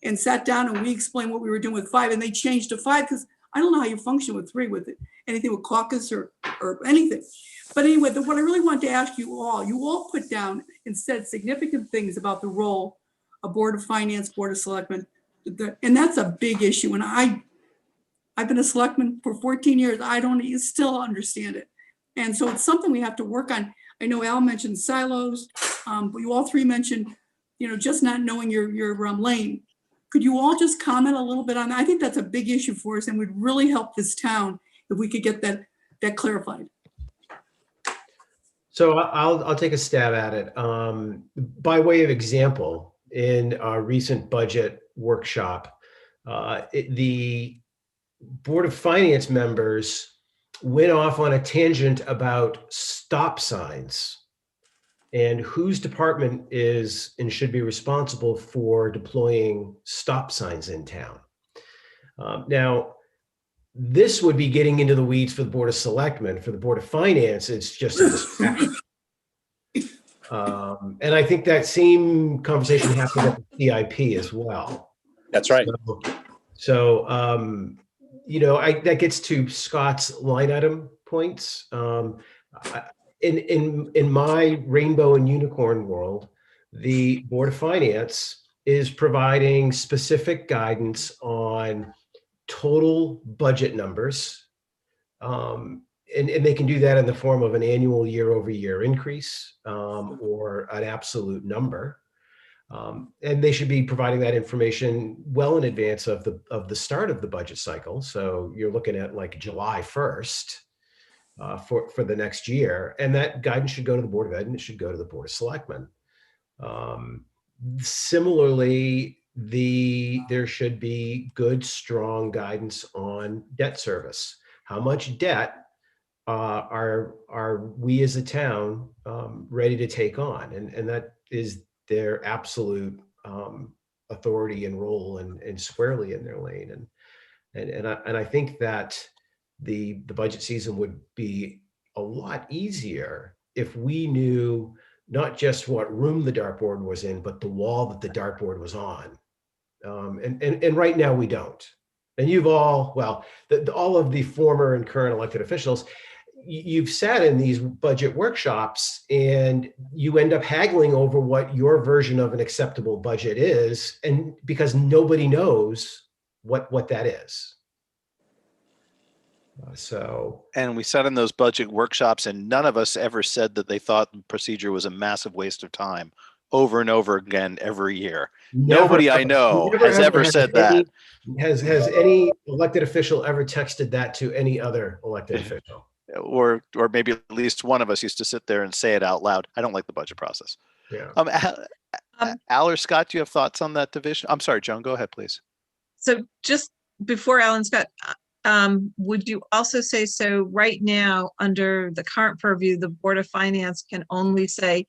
and sat down and we explained what we were doing with 5, and they changed to 5 because I don't know how you function with 3 with it, anything with caucus or anything. But anyway, what I really want to ask you all put down and said significant things about the role of Board of Finance, Board of Selectmen, and that's a big issue. And I've been a selectman for 14 years. I don't still understand it. And so it's something we have to work on. I know Al mentioned silos, but you all 3 mentioned, just not knowing your lane. Could you all just comment a little bit on that? I think that's a big issue for us and would really help this town if we could get that clarified. So I'll take a stab at it. By way of example, in our recent budget workshop, the Board of Finance members went off on a tangent about stop signs. and whose department is and should be responsible for deploying stop signs in town. Now, this would be getting into the weeds for the Board of Selectmen. For the Board of Finance, it's just a distraction. And I think that same conversation happened at the CIP as well. That's right. So that gets to Scott's line item points. In my rainbow and unicorn world, the Board of Finance is providing specific guidance on total budget numbers. And they can do that in the form of an annual year-over-year increase or an absolute number. And they should be providing that information well in advance of the start of the budget cycle. So you're looking at like July 1st for the next year. And that guidance should go to the Board of Ed and it should go to the Board of Selectmen. Similarly, there should be good, strong guidance on debt service. How much debt are we as a town ready to take on? And that is their absolute authority and role and squarely in their lane. And I think that the budget season would be a lot easier if we knew not just what room the dartboard was in, but the wall that the dartboard was on. And right now we don't. And you've all, well, all of the former and current elected officials, you've sat in these budget workshops and you end up haggling over what your version of an acceptable budget is, and because nobody knows what that is. And we sat in those budget workshops and none of us ever said that they thought the procedure was a massive waste of time over and over again every year. Nobody I know has ever said that. Has any elected official ever texted that to any other elected official? Or maybe at least one of us used to sit there and say it out loud. I don't like the budget process. Yeah. Al or Scott, do you have thoughts on that division? I'm sorry, Joan, go ahead, please. So just before Al and Scott, would you also say, so right now, under the current purview, the Board of Finance can only say,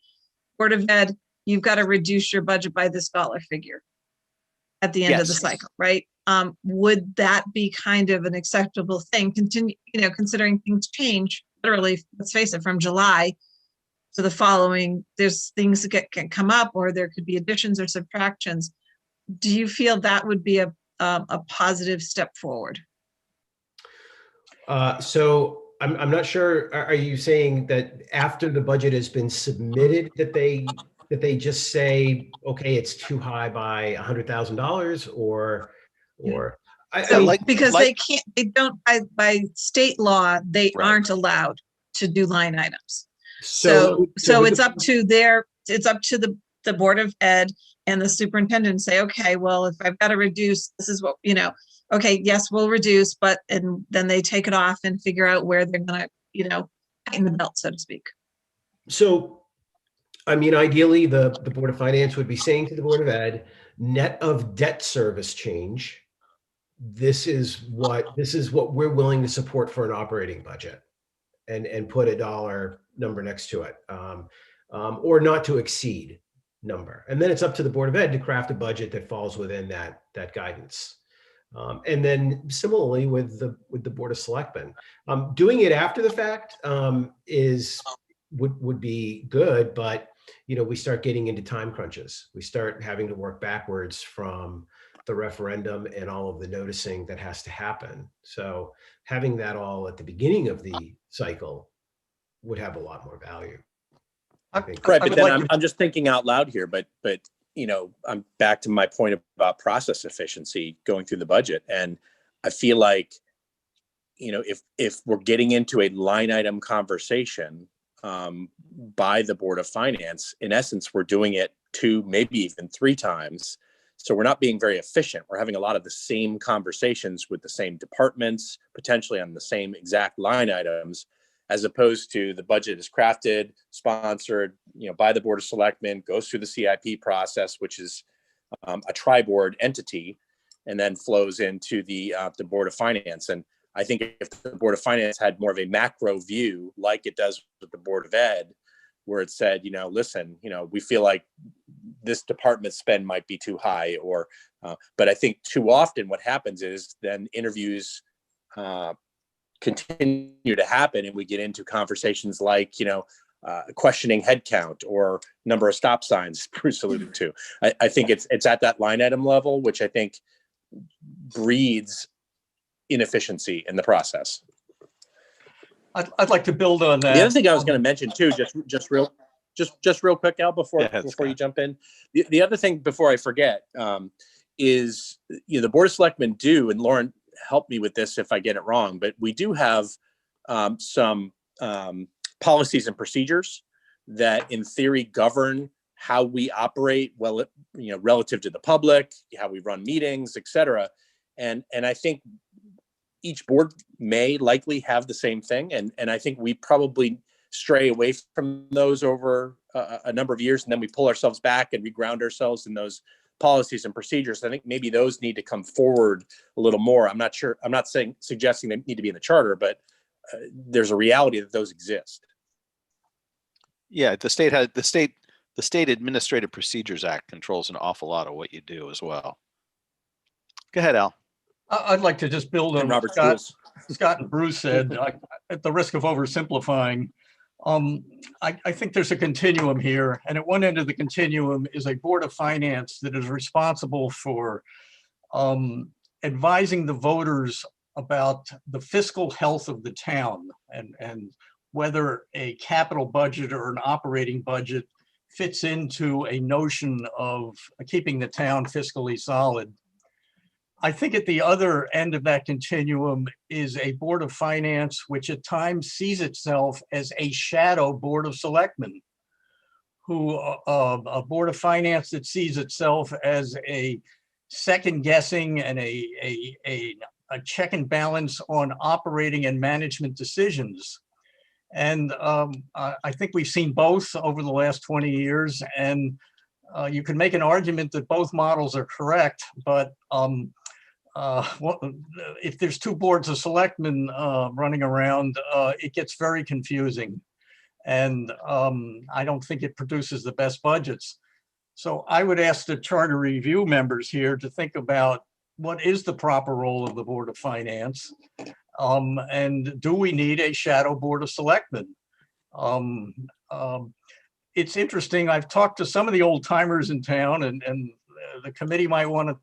Board of Ed, you've got to reduce your budget by this dollar figure at the end of the cycle, right? Would that be kind of an acceptable thing? Continue, considering things change, literally, let's face it, from July to the following, there's things that can come up, or there could be additions or subtractions. Do you feel that would be a positive step forward? So I'm not sure. Are you saying that after the budget has been submitted, that they just say, okay, it's too high by $100,000, or because they don't by state law, they aren't allowed to do line items. So it's up to the Board of Ed and the superintendent say, okay, well, if I've got to reduce, this is what, okay, yes, we'll reduce, and then they take it off and figure out where they're going to, tighten the belt, so to speak. So, I mean, ideally, the Board of Finance would be saying to the Board of Ed, net of debt service change, this is what we're willing to support for an operating budget, and put a dollar number next to it, or not to exceed number. And then it's up to the Board of Ed to craft a budget that falls within that guidance. And then similarly with the Board of Selectmen, doing it after the fact would be good, but we start getting into time crunches. We start having to work backwards from the referendum and all of the noticing that has to happen. So having that all at the beginning of the cycle would have a lot more value, I think. Right, but then I'm just thinking out loud here, but I'm back to my point about process efficiency going through the budget. And I feel like, if we're getting into a line item conversation by the Board of Finance, in essence, we're doing it 2, maybe even 3 times. So we're not being very efficient. We're having a lot of the same conversations with the same departments, potentially on the same exact line items, as opposed to the budget is crafted, sponsored, by the Board of Selectmen, goes through the CIP process, which is a tri-board entity, and then flows into the Board of Finance. And I think if the Board of Finance had more of a macro view, like it does with the Board of Ed, where it said, listen, we feel like this department spend might be too high, or, but I think too often what happens is then interviews continue to happen, and we get into conversations like, questioning headcount or number of stop signs Bruce alluded to. I think it's at that line item level, which I think breeds inefficiency in the process. I'd like to build on that. The other thing I was going to mention too, just real quick, Al, before you jump in. The other thing before I forget is, the Board of Selectmen do, and Lauren, help me with this if I get it wrong, but we do have some policies and procedures that in theory govern how we operate, well, relative to the public, how we run meetings, et cetera. And I think each board may likely have the same thing. And I think we probably stray away from those over a number of years, and then we pull ourselves back and reground ourselves in those policies and procedures. I think maybe those need to come forward a little more. I'm not sure. I'm not suggesting they need to be in the charter, but there's a reality that those exist. Yeah, the state Administrative Procedures Act controls an awful lot of what you do as well. Go ahead, Al. I'd like to just build on what Scott and Bruce said, at the risk of oversimplifying. I think there's a continuum here, and at one end of the continuum is a Board of Finance that is responsible for advising the voters about the fiscal health of the town and whether a capital budget or an operating budget fits into a notion of keeping the town fiscally solid. I think at the other end of that continuum is a Board of Finance, which at times sees itself as a shadow Board of Selectmen, a Board of Finance that sees itself as a second guessing and a check and balance on operating and management decisions. And I think we've seen both over the last 20 years, and you can make an argument that both models are correct, but if there's two boards of selectmen running around, it gets very confusing. And I don't think it produces the best budgets. So I would ask the charter review members here to think about what is the proper role of the Board of Finance, and do we need a shadow Board of Selectmen? It's interesting. I've talked to some of the old timers in town, and the committee might want to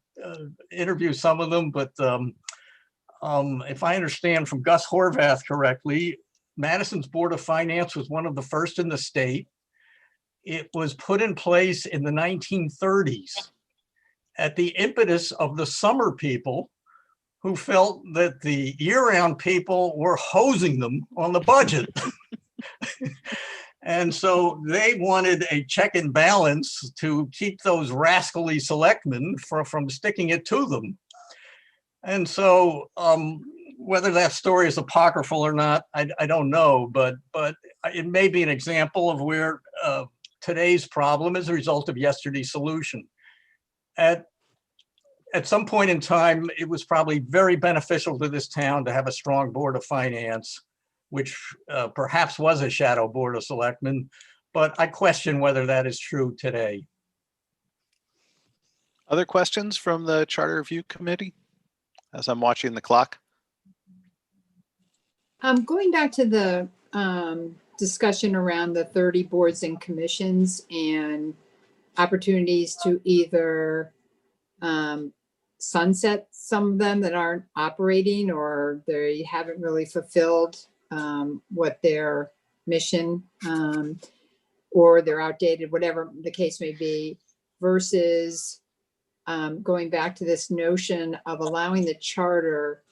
interview some of them, but if I understand from Gus Horvath correctly, Madison's Board of Finance was one of the first in the state. It was put in place in the 1930s at the impetus of the summer people who felt that the year-round people were hosing them on the budget. And so they wanted a check and balance to keep those rascally selectmen from sticking it to them. And so whether that story is apocryphal or not, I don't know, but it may be an example of where today's problem is a result of yesterday's solution. At some point in time, it was probably very beneficial to this town to have a strong Board of Finance, which perhaps was a shadow Board of Selectmen, but I question whether that is true today. Other questions from the Charter Review Committee as I'm watching the clock? Going back to the discussion around the 30 boards and commissions and opportunities to either sunset some of them that aren't operating or they haven't really fulfilled what their mission or they're outdated, whatever the case may be, versus going back to this notion of allowing the charter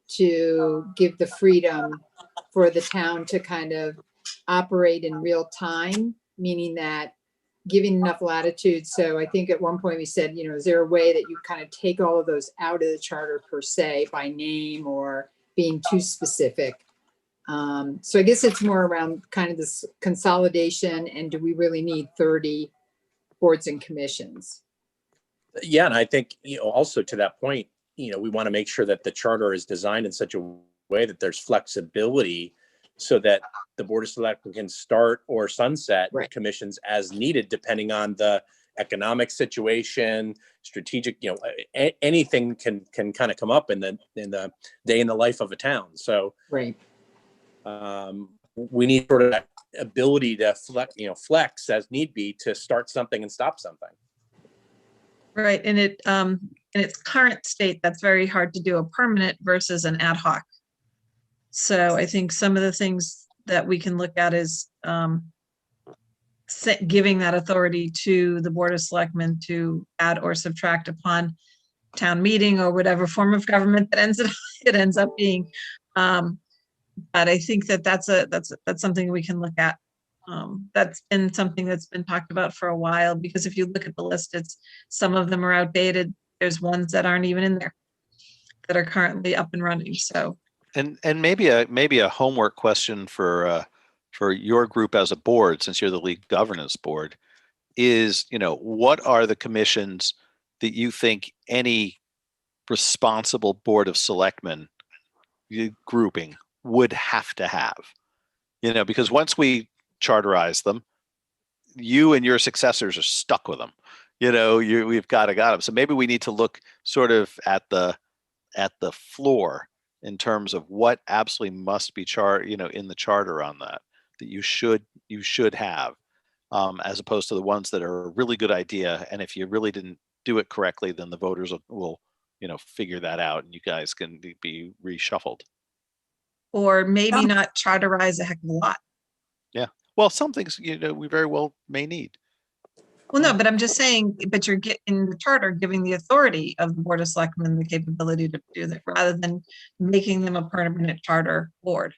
to give the freedom for the town to kind of operate in real time, meaning that giving enough latitude. So I think at one point we said, is there a way that you kind of take all of those out of the charter per se by name or being too specific? So I guess it's more around kind of this consolidation and do we really need 30 boards and commissions? Yeah, and I think, also to that point, we want to make sure that the charter is designed in such a way that there's flexibility so that the Board of Selectmen can start or sunset Right. commissions as needed, depending on the economic situation, strategic, anything can kind of come up in the day in the life of a town. So Right. we need sort of that ability to flex as need be to start something and stop something. Right, and in its current state, that's very hard to do a permanent versus an ad hoc. So I think some of the things that we can look at is giving that authority to the Board of Selectmen to add or subtract upon town meeting or whatever form of government that it ends up being. But I think that's something we can look at. That's been something that's been talked about for a while, because if you look at the list, some of them are outdated. There's ones that aren't even in there that are currently up and running. So, and maybe a homework question for your group as a board, since you're the league governance board, is, what are the commissions that you think any responsible Board of Selectmen grouping would have to have? Because once we charterize them, you and your successors are stuck with them. We've got them. So maybe we need to look sort of at the floor in terms of what absolutely must be in the charter on that you should have, as opposed to the ones that are a really good idea. And if you really didn't do it correctly, then the voters will figure that out, and you guys can be reshuffled. or maybe not charterize a heck of a lot. Yeah. Well, some things, we very well may need. Well, no, but I'm just saying, but you're getting the charter, giving the authority of the Board of Selectmen the capability to do that, rather than making them a permanent charter board.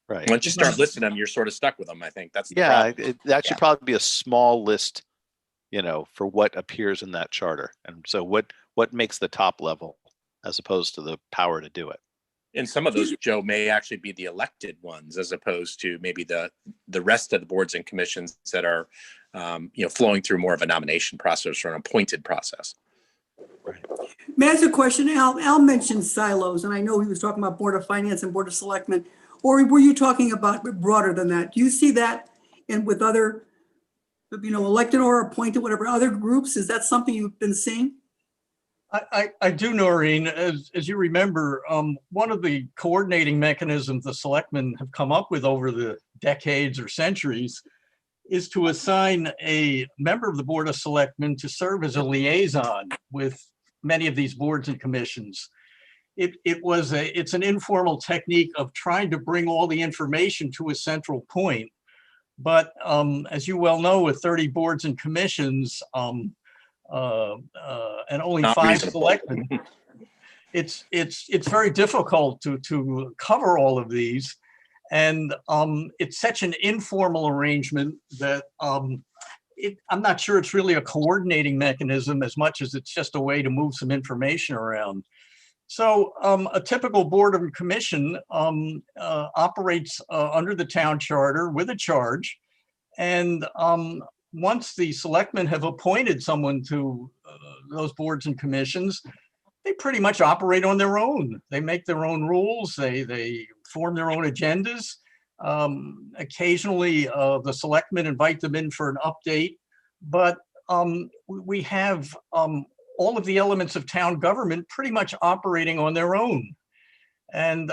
Right. Once you start listing them, you're sort of stuck with them. I think that's the Yeah, problem. that should probably be a small list, for what appears in that charter. And so what makes the top level as opposed to the power to do it. And some of those, Joe, may actually be the elected ones, as opposed to maybe the rest of the boards and commissions that are, flowing through more of a nomination process or an appointed process. Right. May I ask a question? Al mentioned silos, and I know he was talking about Board of Finance and Board of Selectmen, or were you talking about broader than that? Do you see that with other, elected or appointed, whatever, other groups? Is that something you've been seeing? I do, Noreen. As you remember, one of the coordinating mechanisms the selectmen have come up with over the decades or centuries is to assign a member of the Board of Selectmen to serve as a liaison with many of these boards and commissions. It's an informal technique of trying to bring all the information to a central point. But as you well know, with 30 boards and commissions, and only Not 5 reasonable. selectmen, it's very difficult to cover all of these. And it's such an informal arrangement that I'm not sure it's really a coordinating mechanism as much as it's just a way to move some information around. So a typical board and commission operates under the town charter with a charge. And once the selectmen have appointed someone to those boards and commissions, they pretty much operate on their own. They make their own rules. They form their own agendas. Occasionally, the selectmen invite them in for an update, but we have all of the elements of town government pretty much operating on their own. And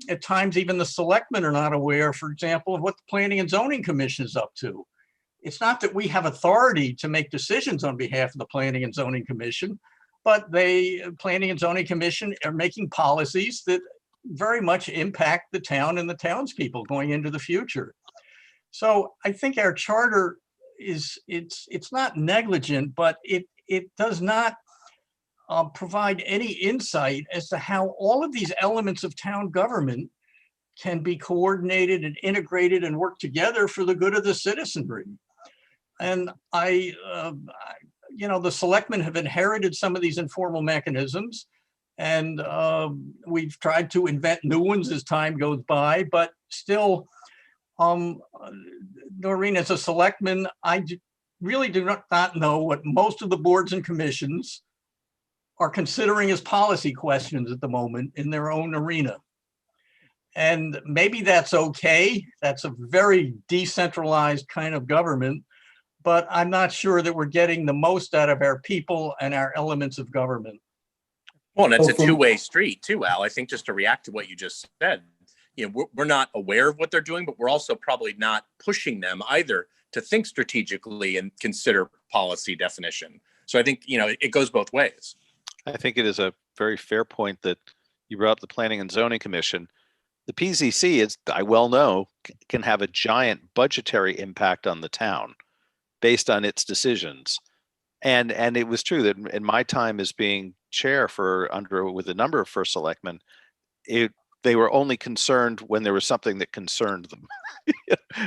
at times, even the selectmen are not aware, for example, of what the Planning and Zoning Commission is up to. It's not that we have authority to make decisions on behalf of the Planning and Zoning Commission, but Planning and Zoning Commission are making policies that very much impact the town and the townspeople going into the future. So I think our charter it's not negligent, but it does not provide any insight as to how all of these elements of town government can be coordinated and integrated and work together for the good of the citizenry. And the selectmen have inherited some of these informal mechanisms, and we've tried to invent new ones as time goes by, but still, Noreen, as a selectman, I really do not know what most of the boards and commissions are considering as policy questions at the moment in their own arena. And maybe that's okay. That's a very decentralized kind of government, but I'm not sure that we're getting the most out of our people and our elements of government. Well, and it's Oh, a two-way street too, Al. I think just to react to what you just said, we're not aware of what they're doing, but we're also probably not pushing them either to think strategically and consider policy definition. So I think, it goes both ways. I think it is a very fair point that you brought up the Planning and Zoning Commission. The PZC, as I well know, can have a giant budgetary impact on the town based on its decisions. And it was true that in my time as being chair with a number of first selectmen, they were only concerned when there was something that concerned them.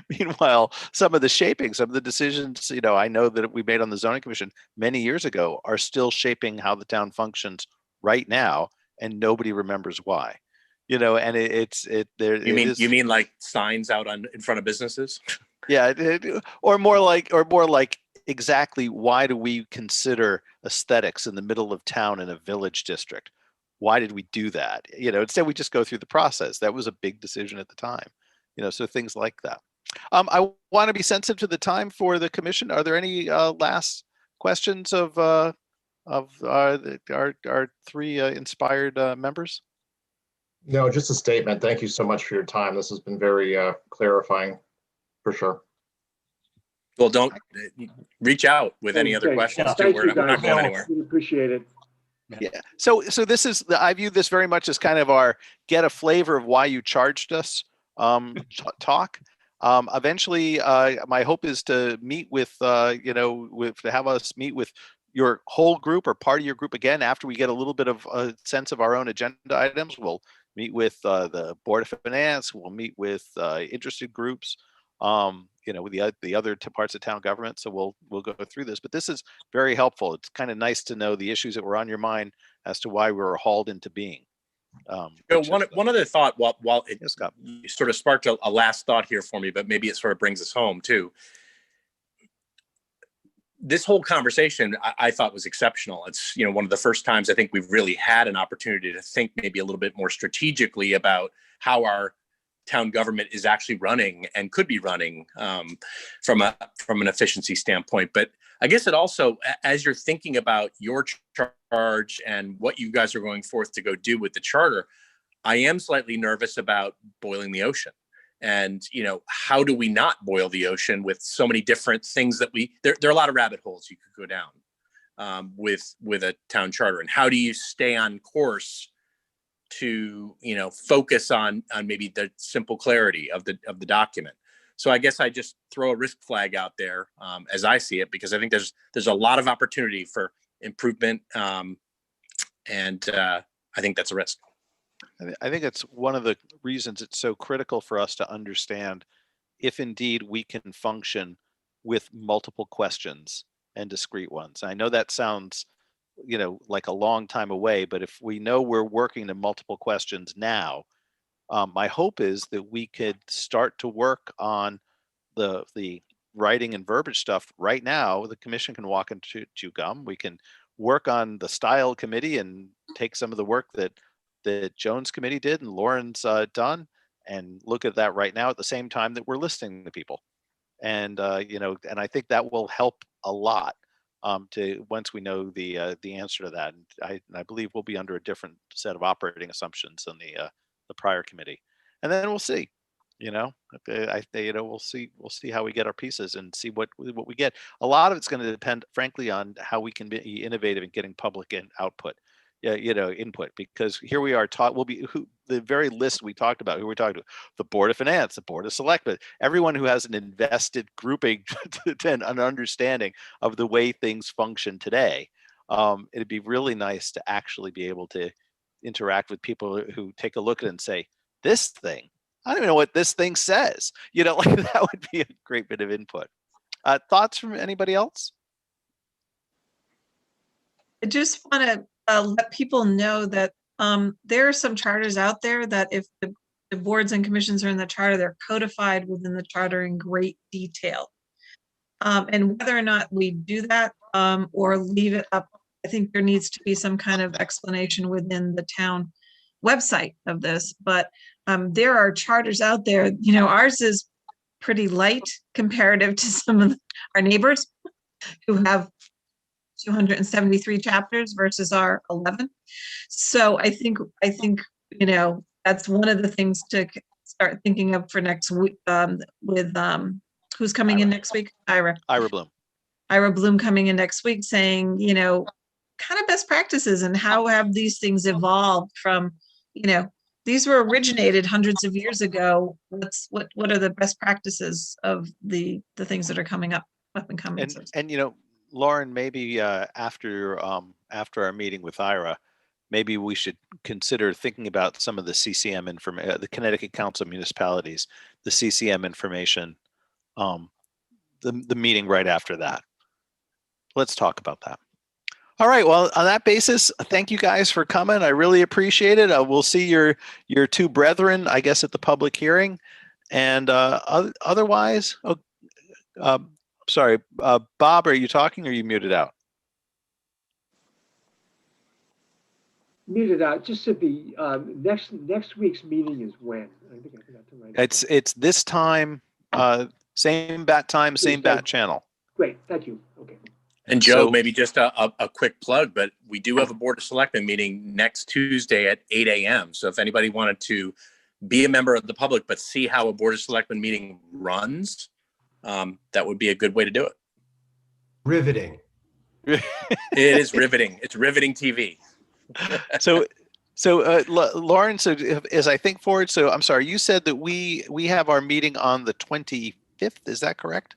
Meanwhile, some of the decisions, I know that we made on the zoning commission many years ago are still shaping how the town functions right now, and nobody remembers why. And You mean like signs out in front of businesses? Yeah, or more like exactly why do we consider aesthetics in the middle of town in a village district? Why did we do that? Instead we just go through the process. That was a big decision at the time. So things like that. I want to be sensitive to the time for the commission. Are there any last questions of our three inspired members? No, just a statement. Thank you so much for your time. This has been very clarifying, for sure. Well, don't reach out with any other Okay. questions too. Thank We're you, not guys. going anywhere. We appreciate it. Yeah. So this is I view this very much as kind of our get a flavor of why you charged us talk. Eventually, my hope is to meet with to have us meet with your whole group or part of your group again after we get a little bit of a sense of our own agenda items. We'll meet with the Board of Finance. We'll meet with interested groups. With the other parts of town government. So we'll go through this, but this is very helpful. It's kind of nice to know the issues that were on your mind as to why we were hauled into being. One other thought while it Scott. sort of sparked a last thought here for me, but maybe it sort of brings us home too. This whole conversation I thought was exceptional. It's, one of the first times I think we've really had an opportunity to think maybe a little bit more strategically about how our town government is actually running and could be running from an efficiency standpoint. But I guess it also, as you're thinking about your charge and what you guys are going forth to go do with the charter, I am slightly nervous about boiling the ocean. And, how do we not boil the ocean with so many different things that there are a lot of rabbit holes you could go down with a town charter. And how do you stay on course to focus on maybe the simple clarity of the document? So I guess I just throw a risk flag out there as I see it, because I think there's a lot of opportunity for improvement, and I think that's a risk. I think it's one of the reasons it's so critical for us to understand if indeed we can function with multiple questions and discrete ones. I know that sounds like a long time away, but if we know we're working to multiple questions now, my hope is that we could start to work on the writing and verbiage stuff right now. The commission can walk into chew gum. We can work on the style committee and take some of the work that Jones committee did and Lauren's done, and look at that right now at the same time that we're listening to people. And and I think that will help a lot. To once we know the answer to that, and I believe we'll be under a different set of operating assumptions than the prior committee, and then we'll see. We'll see how we get our pieces and see what we get. A lot of it's going to depend, frankly, on how we can be innovative in getting public output. Input, because here we are the very list we talked about, who we're talking to, the Board of Finance, the Board of Selectmen, everyone who has an invested grouping and an understanding of the way things function today. It'd be really nice to actually be able to interact with people who take a look at it and say, this thing, I don't even know what this thing says. Like that would be a great bit of input. Thoughts from anybody else? I just want to let people know that there are some charters out there that if the boards and commissions are in the charter, they're codified within the charter in great detail. And whether or not we do that or leave it up, I think there needs to be some kind of explanation within the town website of this. But there are charters out there, ours is pretty light comparative to some of our neighbors who have 273 chapters versus our 11. So I think, that's one of the things to start thinking of for next week, with, who's coming in next week? Ira Bloom coming in next week saying, kind of best practices and how have these things evolved from, these were originated hundreds of years ago. What are the best practices of the things that are coming up and coming? And Lauren, maybe after our meeting with Ira, maybe we should consider thinking about some of the CCM information, the Connecticut Council of Municipalities, the CCM information, the meeting right after that. Let's talk about that. All right. Well, on that basis, thank you guys for coming. I really appreciate it. We'll see your two brethren, I guess, at the public hearing. And otherwise, sorry, Bob, are you talking or are you muted out? Muted out. Just said the next week's meeting is when? I think I forgot to write it. It's this time, same bat time, same bat channel. Great. Thank you. Okay. And Joe, maybe just a quick plug, but we do have a Board of Selectmen meeting next Tuesday at 8 a.m. So if anybody wanted to be a member of the public, but see how a Board of Selectmen meeting runs, that would be a good way to do it. Riveting. It is riveting. It's riveting TV. So Lauren, so as I think forward, so I'm sorry, you said that we have our meeting on the 25th. Is that correct?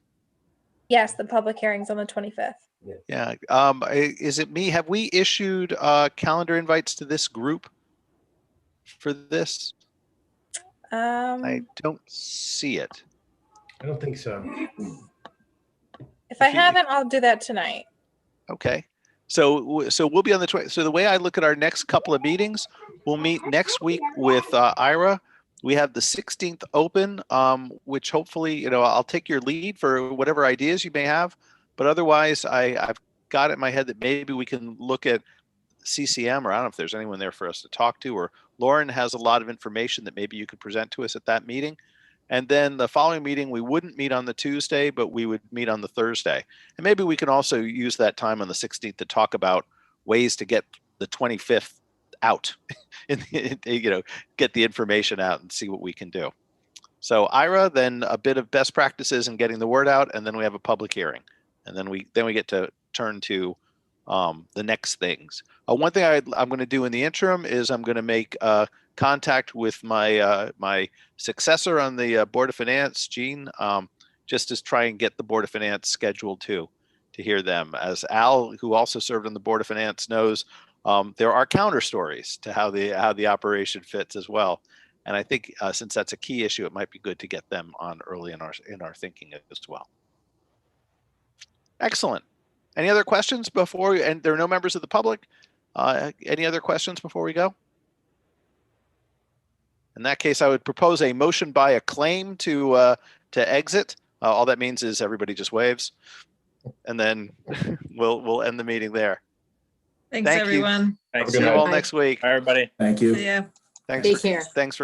Yes, the public hearing's on the 25th. Yeah. Is it me? Have we issued calendar invites to this group for this? I don't see it. I don't think so. If I haven't, I'll do that tonight. Okay. So we'll be on the 20th. So the way I look at our next couple of meetings, we'll meet next week with Ira. We have the 16th open, which hopefully, I'll take your lead for whatever ideas you may have. But otherwise, I've got it in my head that maybe we can look at CCM, or I don't know if there's anyone there for us to talk to, or Lauren has a lot of information that maybe you could present to us at that meeting. And then the following meeting, we wouldn't meet on the Tuesday, but we would meet on the Thursday. And maybe we can also use that time on the 16th to talk about ways to get the 25th out, and get the information out and see what we can do. So Ira, then a bit of best practices in getting the word out, and then we have a public hearing, and then we get to turn to the next things. One thing I'm going to do in the interim is I'm going to make contact with my my successor on the Board of Finance, Gene, just to try and get the Board of Finance scheduled too, to hear them. As Al, who also served on the Board of Finance, knows, there are counter stories to how the operation fits as well. And I think since that's a key issue, it might be good to get them on early in our thinking as well. Excellent. Any other questions before? And there are no members of the public. Any other questions before we go? In that case, I would propose a motion by acclaim to exit. All that means is everybody just waves, and then we'll end the meeting there. Thanks, everyone. Thanks. See you all next week. Bye, everybody. Thank you. See ya. Thanks. Take care. Thanks for